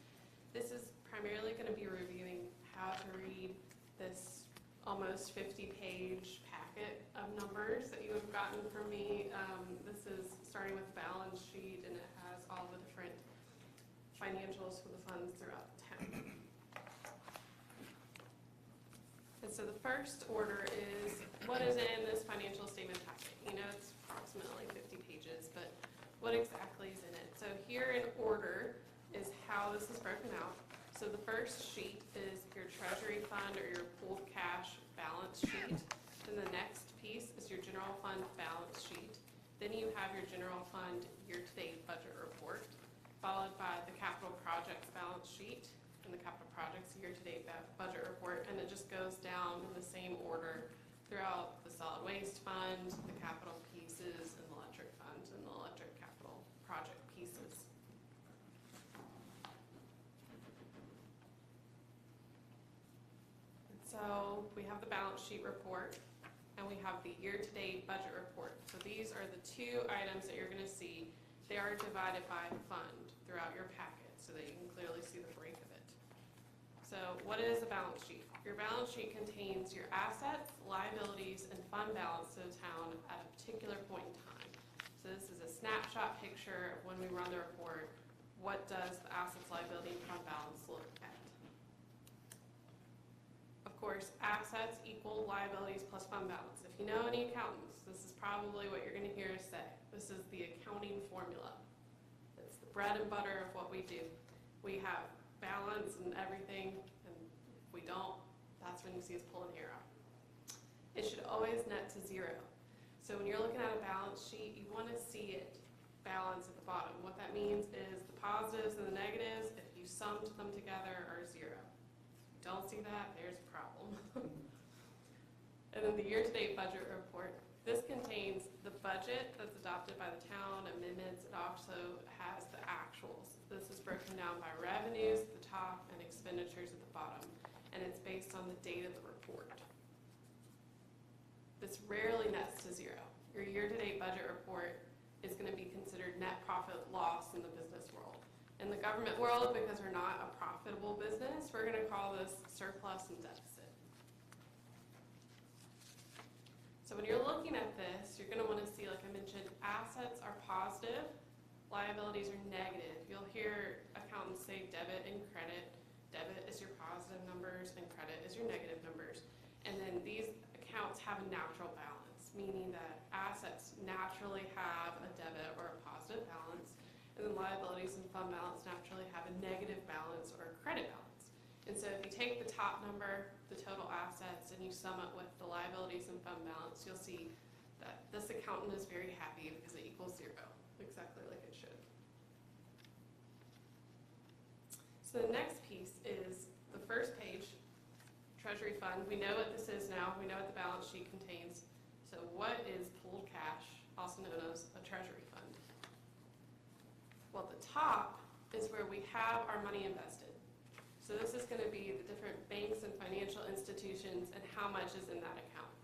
This is primarily going to be reviewing how to read this almost 50-page packet of numbers that you have gotten from me. This is starting with balance sheet, and it has all the different financials for the funds throughout the town. And so the first order is what is in this financial statement packet. You know, it's approximately 50 pages, but what exactly is in it? So here in order is how this is broken out. So the first sheet is your treasury fund or your pooled cash balance sheet. Then the next piece is your general fund balance sheet. Then you have your general fund year-to-date budget report, followed by the capital projects balance sheet and the capital projects year-to-date budget report, and it just goes down in the same order throughout the solid waste fund, the capital pieces, and the electric fund, and the electric capital project pieces. And So we have the balance sheet report, and we have the year-to-date budget report. So these are the two items that you're gonna see. They are divided by fund throughout your packet, so that you can clearly see the break of it. So what is a balance sheet? Your balance sheet contains your assets, liabilities, and fund balance of the town at a particular point in time. So this is a snapshot picture of when we run the report. What does the assets, liability, and fund balance look at? Of course, assets equal liabilities plus fund balance. If you know any accountants, this is probably what you're gonna hear us say. This is the accounting formula. It's the bread and butter of what we do. We have balance and everything, and if we don't, that's when you see us pulling hair out. It should always net to zero. So when you're looking at a balance sheet, you wanna see it balance at the bottom. What that means is the positives and the negatives, if you summed them together, are zero. If you don't see that, there's a problem. And then the year-to-date budget report. This contains the budget that's adopted by the town, amendments. It also has the actuals. This is broken down by revenues at the top and expenditures at the bottom, and it's based on the date of the report. This rarely nets to zero. Your year-to-date budget report is going to be considered net profit loss in the business world. In the government world, because we're not a profitable business, we're going to call this surplus and deficit. So when you're looking at this, you're going to want to see, like I mentioned, assets are positive, liabilities are negative. You'll hear accountants say debit and credit. Debit is your positive numbers and credit is your negative numbers. And then these accounts have a natural balance, meaning that assets naturally have a debit or a positive balance, and then liabilities and fund balance naturally have a negative balance or a credit balance. And so if you take the top number, the total assets, and you sum it with the liabilities and fund balance, you'll see that this accountant is very happy because it equals zero, exactly like it should. So the next piece is the first page, Treasury Fund. We know what this is now. We know what the balance sheet contains. So what is pooled cash, also known as a treasury fund? Well, the top is where we have our money invested. So this is going to be the different banks and financial institutions and how much is in that account.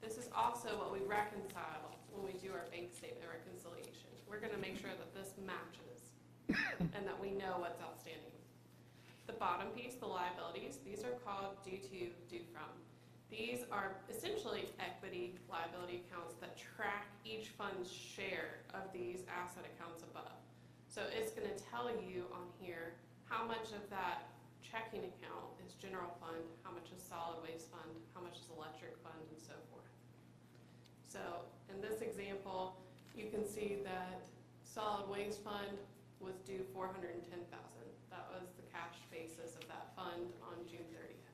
This is also what we reconcile when we do our bank statement reconciliation. We're going to make sure that this matches and that we know what's outstanding. The bottom piece, the liabilities, these are called due to, due from. These are essentially equity liability accounts that track each fund's share of these asset accounts above. So it's going to tell you on here how much of that checking account is general fund, how much is solid waste fund, how much is electric fund, and so forth. So in this example, you can see that solid waste fund was due $410,000. That was the cash basis of that fund on June 30th.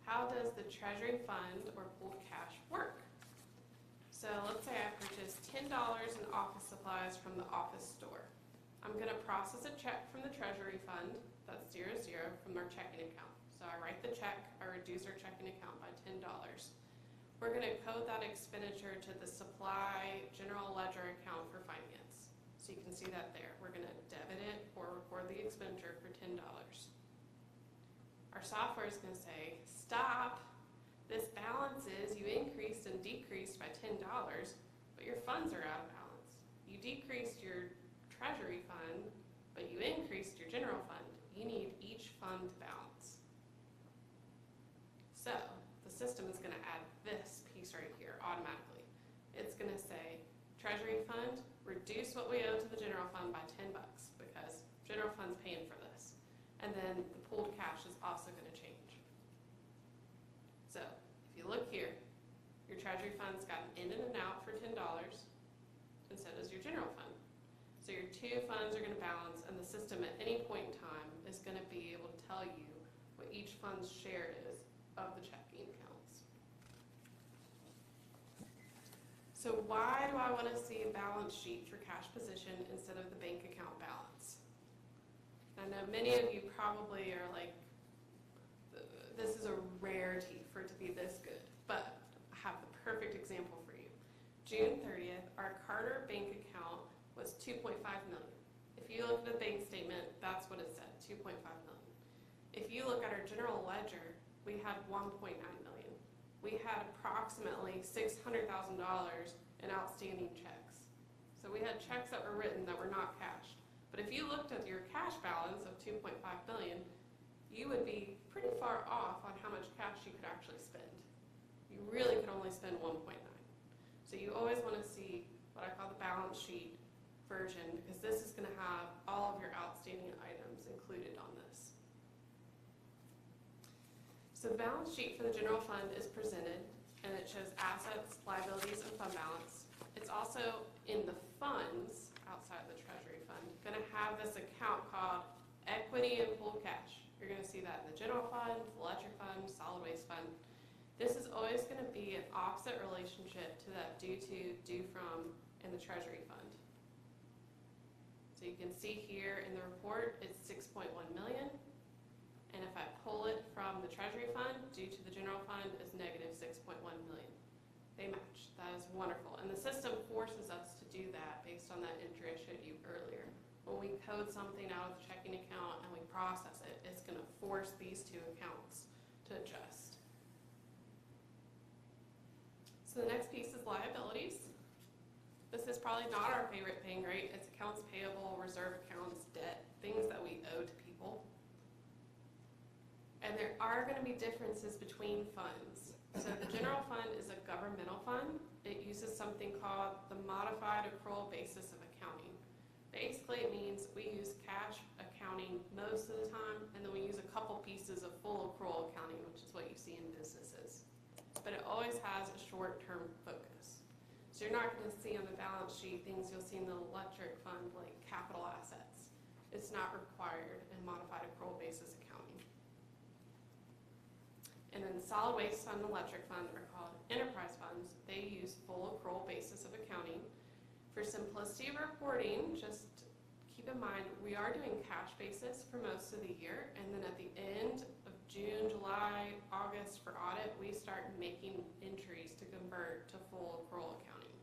How does the treasury fund or pooled cash work? So let's say I purchased $10 in office supplies from the office store. I'm going to process a check from the treasury fund, that's 00, from our checking account. So I write the check, I reduce our checking account by $10. We're going to code that expenditure to the supply general ledger account for finance. So you can see that there. We're going to debit it or record the expenditure for $10. Our software is going to say, stop. This balance is you increased and decreased by $10, but your funds are out of balance. You decreased your treasury fund, but you increased your general fund. You need each fund to balance. So the system is going to add this piece right here automatically. It's going to say, treasury fund, reduce what we owe to the general fund by $10 because general fund's paying for this. And then the pooled cash is also going to change. So if you look here, your treasury fund's got an in and an out for $10, and so does your general fund. So your two funds are going to balance, and the system at any point in time is going to be able to tell you what each fund's share is of the checking accounts. So why do I want to see a balance sheet for cash position instead of the bank account balance? I know many of you probably are like, this is a rarity for it to be this good, but I have the perfect example for you. June 30th, our Carter bank account was $2.5 million. If If you look at the bank statement, that's what it said, 2.5 million. If you look at our general ledger, we had 1.9 million. We had approximately $600,000 in outstanding checks. So we had checks that were written that were not cashed. But if you looked at your cash balance of 2.5 million, you would be pretty far off on how much cash you could actually spend. You really could only spend 1.9. So you always want to see what I call the balance sheet version, because this is going to have all of your outstanding items included on this. So the balance sheet for the general fund is presented, and it shows assets, liabilities, and fund balance. It's also in the funds, outside the treasury fund, going to have this account called equity and pooled cash. You're going to see that in the general fund, the ledger fund, solid waste fund. This is always going to be an opposite relationship to that due to, due from, in the treasury fund. So you can see here in the report, it's 6.1 million. And if I pull it from the treasury fund, due to the general fund, is negative 6.1 million. They match. That is wonderful. And the system forces us to do that based on that entry I showed you earlier. When we code something out of the checking account and we process it, it's going to force these two accounts to adjust. So the next piece is liabilities. This is probably not our favorite thing, right? It's accounts payable, reserve accounts, debt, things that we owe to people. And there are going to be differences between funds. So the general fund is a governmental fund. It uses something called the modified accrual basis of accounting. Basically, it means we use cash accounting most of the time, and then we use a couple pieces of full accrual accounting, which is what you see in businesses. But it always has a short-term focus. So you're not going to see on the balance sheet things you'll see in the electric fund like capital assets. It's not required in modified accrual basis accounting. And then solid waste fund and electric fund are called enterprise funds. They use full accrual basis of accounting. For simplicity of reporting, just keep in mind we are doing cash basis for most of the year, and then at the end of June, July, August for audit, we start making entries to convert to full accrual accounting.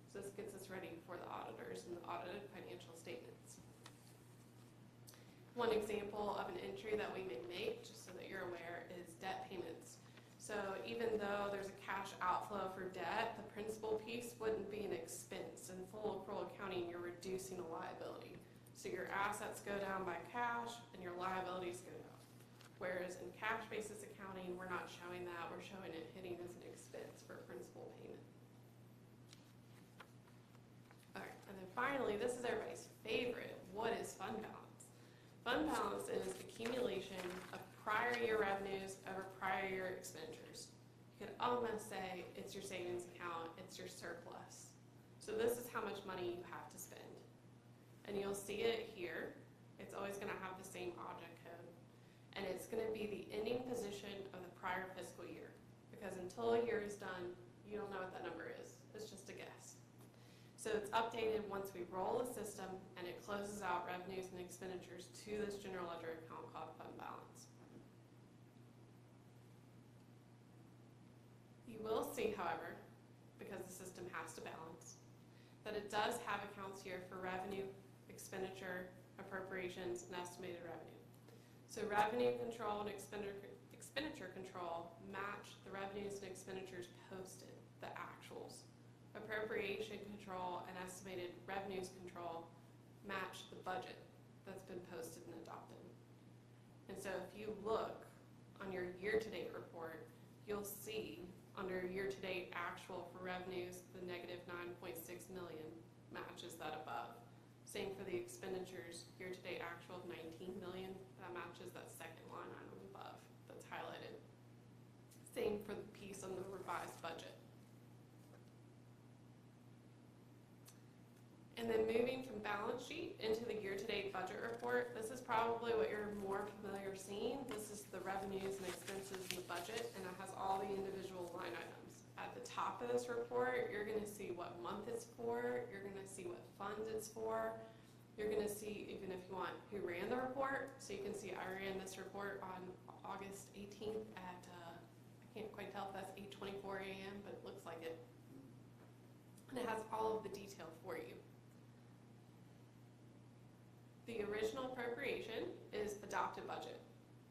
So this gets us ready for the auditors and the audited financial statements. One example of an entry that we may make, just so that you're aware, is debt payments. So even though there's a cash outflow for debt, the principal piece wouldn't be an expense. In full accrual accounting, you're reducing a liability. So your assets go down by cash and your liabilities go down. Whereas in cash basis accounting, we're not showing that. We're showing it hitting as an expense for a principal payment. All right, and then finally, this is everybody's favorite. What is fund balance? Fund balance is accumulation of prior year revenues over prior year expenditures. You could almost say it's your savings account, it's your surplus. So this is how much money you have to spend. And you'll see it here. It's always going to have the same object code. And it's going to be the ending position of the prior fiscal year. Because until a year is done, you don't know what that number is. It's just a guess. So it's updated once we roll the system and it closes out revenues and expenditures to this general ledger account called fund balance. You will see, however, because the system has to balance, that it does have accounts here for revenue, expenditure, appropriations, and estimated revenue. So revenue control and expenditure control match the revenues and expenditures posted, the actuals. Appropriation control and estimated revenues control match the budget that's been posted and adopted. And so if you look on your year-to-date report, you'll see under year-to-date actual for revenues, the negative 9.6 million matches that above. Same for the expenditures, year-to-date actual of 19 million, that matches that second line item above that's highlighted. Same for the piece on the revised budget. And then moving from balance sheet into the year-to-date budget report, this is probably what you're more familiar seeing. This is the revenues and expenses in the budget, and it has all the individual line items. At the top of this report, you're going to see what month it's for, you're going to see what fund it's for, you're going to see, even if you want, who ran the report. So you can see I ran this report on August 18th at, I can't quite tell if that's 8:24 a.m., but it looks like it. And it has all of the detail for you. The original appropriation is adopted budget.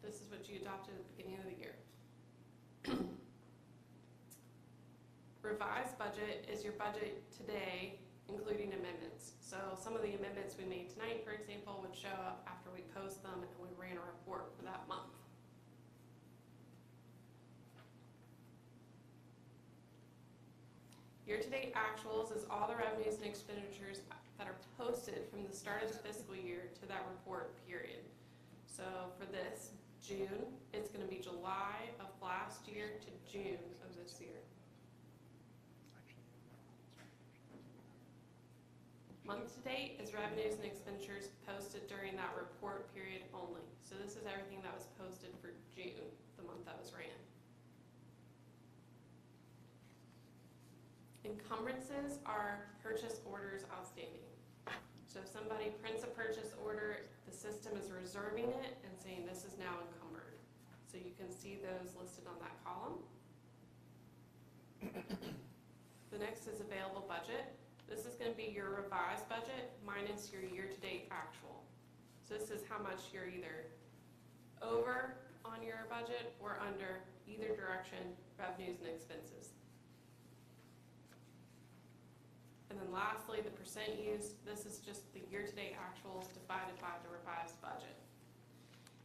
This is what you adopted at the beginning of the year. Revised budget is your budget today, including amendments. So some of the amendments we made tonight, for example, would show up after we post them and we ran a report for that month. Year-to-date actuals is all the revenues and expenditures that are posted from the start of the fiscal year to that report period. So for this June, it's going to be July of last year to June of this year. Month to date is revenues and expenditures posted during that report period only. So this is everything that was posted for June, the month that was ran. Encumbrances are purchase orders outstanding. So if somebody prints a purchase order, the system is reserving it and saying this is now encumbered. So you can see those listed on that column. The next is available budget. This is going to be your revised budget minus your year-to-date actual. So this is how much you're either over on your budget or under, either direction, revenues and expenses. And then lastly, the percent used. This is just the year-to-date actuals divided by the revised budget.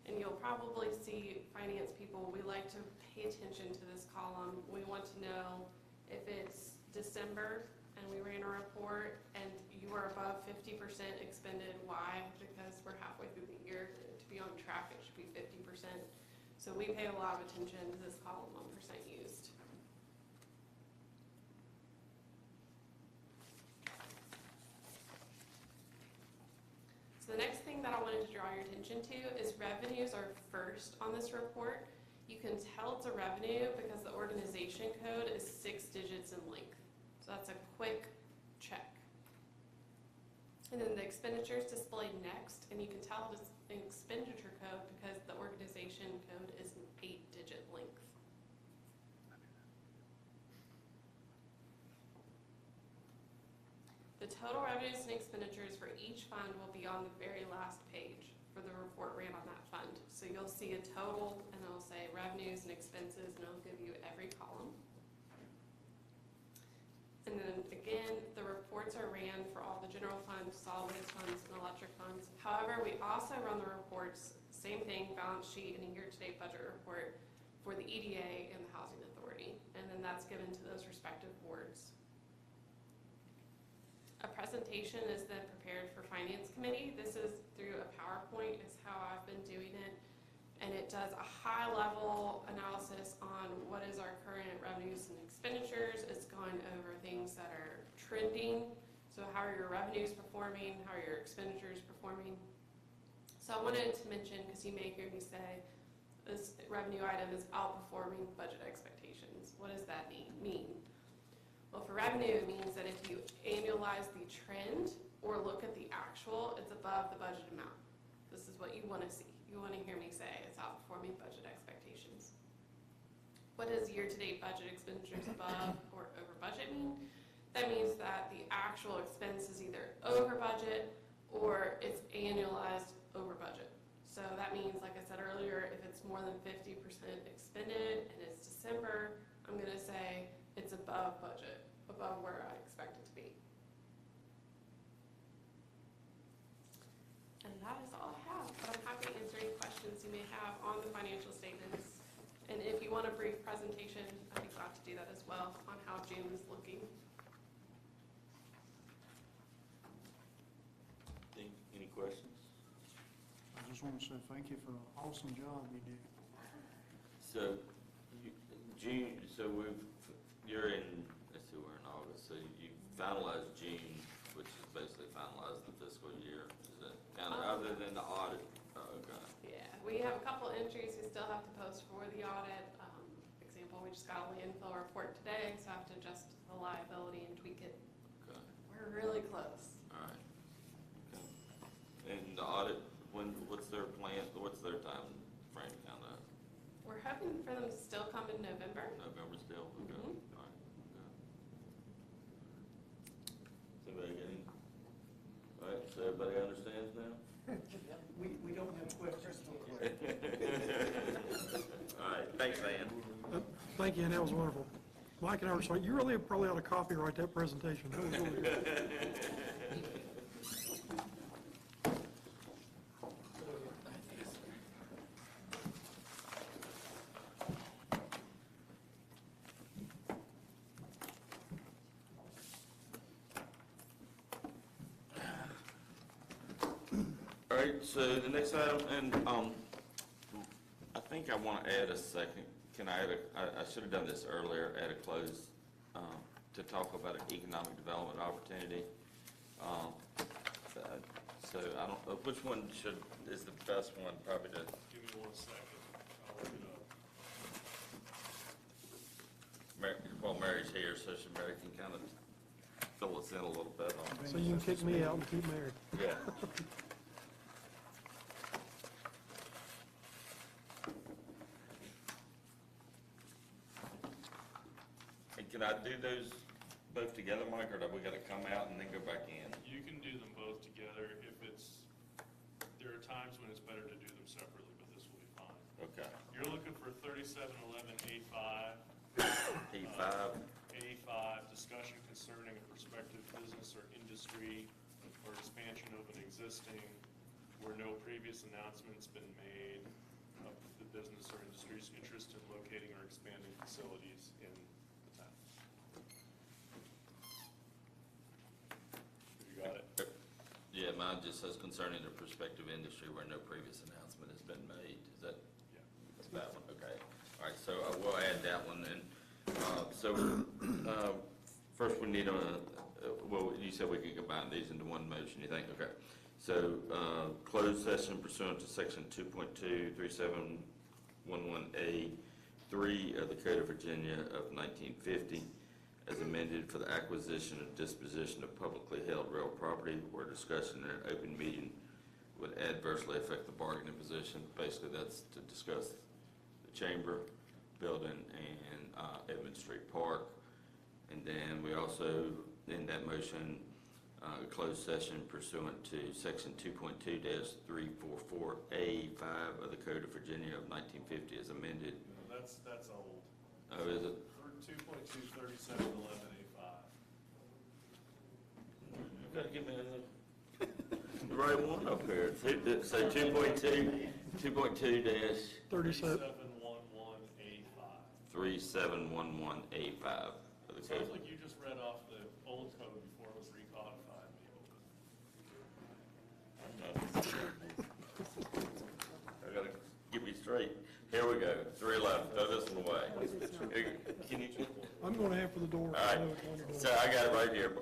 And you'll probably see finance people, we like to pay attention to this column. We want to know if it's December and we ran a report and you are above 50% expended. Why? Because we're halfway through the year. To be on track, it should be 50%. So we pay a lot of attention to this column on percent used. So the next thing that I wanted to draw your attention to is revenues are first on this report. You can tell it's a revenue because the organization code is 6 digits in length. So that's a quick check. And then the expenditures displayed next, and you can tell it's an expenditure code because the organization code is an 8-digit length. The total revenues and expenditures for each fund will be on the very last page for the report ran on that fund. So you'll see a total, and it'll say revenues and expenses, and it'll give you every column. And then again, the reports are ran for all the general funds, solid waste funds, and electric funds. However, we also run the reports, same thing, balance sheet and a year-to-date budget report for the EDA and the Housing Authority. And then that's given to those respective boards. A presentation is then prepared for Finance Committee. This is through a PowerPoint is how I've been doing it. And it does a high-level analysis on what is our current revenues and expenditures. It's going over things that are trending. So how are your revenues performing? How are your expenditures performing? So I wanted to mention, because you may hear me say, this revenue item is outperforming budget expectations. What does that mean? Well, for revenue, it means that if you annualize the trend or look at the actual, it's above the budget amount. This is what you want to see. You want to hear me say it's outperforming budget expectations. What does year-to-date budget expenditures above or over budget mean? That means that the actual expense is either over budget or it's annualized over budget. So that means, like I said earlier, if it's more than 50% expended and it's December, I'm going to say it's above budget, above where I expect it to be. And that is all I have, but I'm happy to answer any questions you may have on the financial statements. And if you want a brief presentation, I'd be glad to do that as well on how June is looking. Any questions? I just want to say thank you for the awesome job you do. So, June, you're in, let's see, we're in August, so you finalized June, which is basically finalized the fiscal year. Is that kind of, other than the audit? Okay. Yeah, we have a couple entries we still have to post for the audit. Example, we just got a landfill report today, so I have to adjust the liability and tweak it. Okay, We're really close. all right. Okay. And the audit, what's their plan, what's their time frame kind of? We're hoping for them to still come in November. November still? Okay. Mhm. All right. Okay. Is anybody getting? All right, so everybody understands now? Thank you, and that was wonderful. Mike and I were saying, you really probably ought to copyright that presentation. That was really good. All right, so the next item, and, I think I want to add a second, can I add I should have done this earlier, add a close, to talk about an economic development opportunity. So I don't, which one is the best one, probably to, Give me 1 second. I'll look it up. well, Mary's here, so Mary can kind of fill us in a little bit on. So you can kick me out and keep Mary. Yeah. And can I do those both together, Mike, or do we gotta come out and then go back in? You can do them both together if there are times when it's better to do them separately, but this will be fine. Okay. You're looking for 3711A5. E5, A5, discussion concerning a prospective business or industry or expansion of an existing where no previous announcement's been made of the business or industry's interest in locating or expanding facilities in the town. You got it? yeah, mine just says concerning a prospective industry where no previous announcement has been made. Is that, Yeah. that's that one? Okay. All right, so I will add that one then. First we need well, you said we could combine these into one motion, you think? Okay. So, closed session pursuant to section 2.23711A3 of the Code of Virginia of 1950, as amended for the acquisition and disposition of publicly held real property where discussion in an open meeting would adversely affect the bargaining position. Basically, that's to discuss the chamber building and Edmund Street Park. And then we also, in that motion, closed session pursuant to section 2.2-344A5 of the Code of Virginia of 1950 as amended. No, that's old. Oh, is it? 2.23711A5. You gotta give me the right one up here. So 2.2 dash 37, 3711A5. 3711A5 of the Sounds code. like you just read off the old code before it was recodified, I gotta get me straight. Here we go, 311, throw this one away. Can you, I'm going to have for the door. all right, so I got it right here.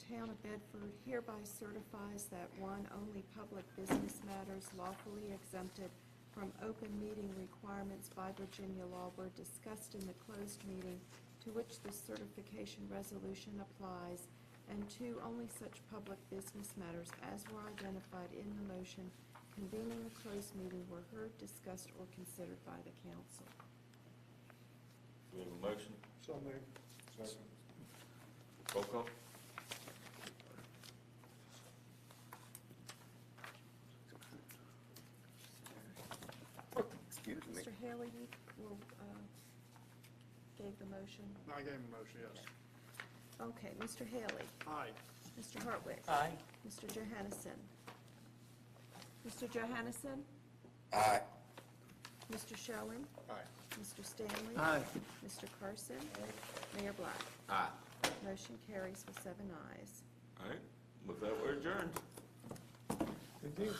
Town of Bedford hereby certifies that one, only public business matters lawfully exempted from open meeting requirements by Virginia law were discussed in the closed meeting to which this certification resolution applies, and two, only such public business matters as were identified in the motion convening the closed meeting were heard, discussed, or considered by the council. Do we have a motion? So moved. Roll call? Excuse me. Mr. Haley, you will, gave the motion. I gave him a motion, yes. Okay, Mr. Haley, Aye. Mr. Hartwick. Aye. Mr. Johannesson. Mr. Johannesson, Aye. Mr. Schoen, Aye. Mr. Stanley. Aye. Mr. Carson. Mayor Black. Aye. Motion carries with 7 ayes. All right, with that, we're adjourned. Good deal.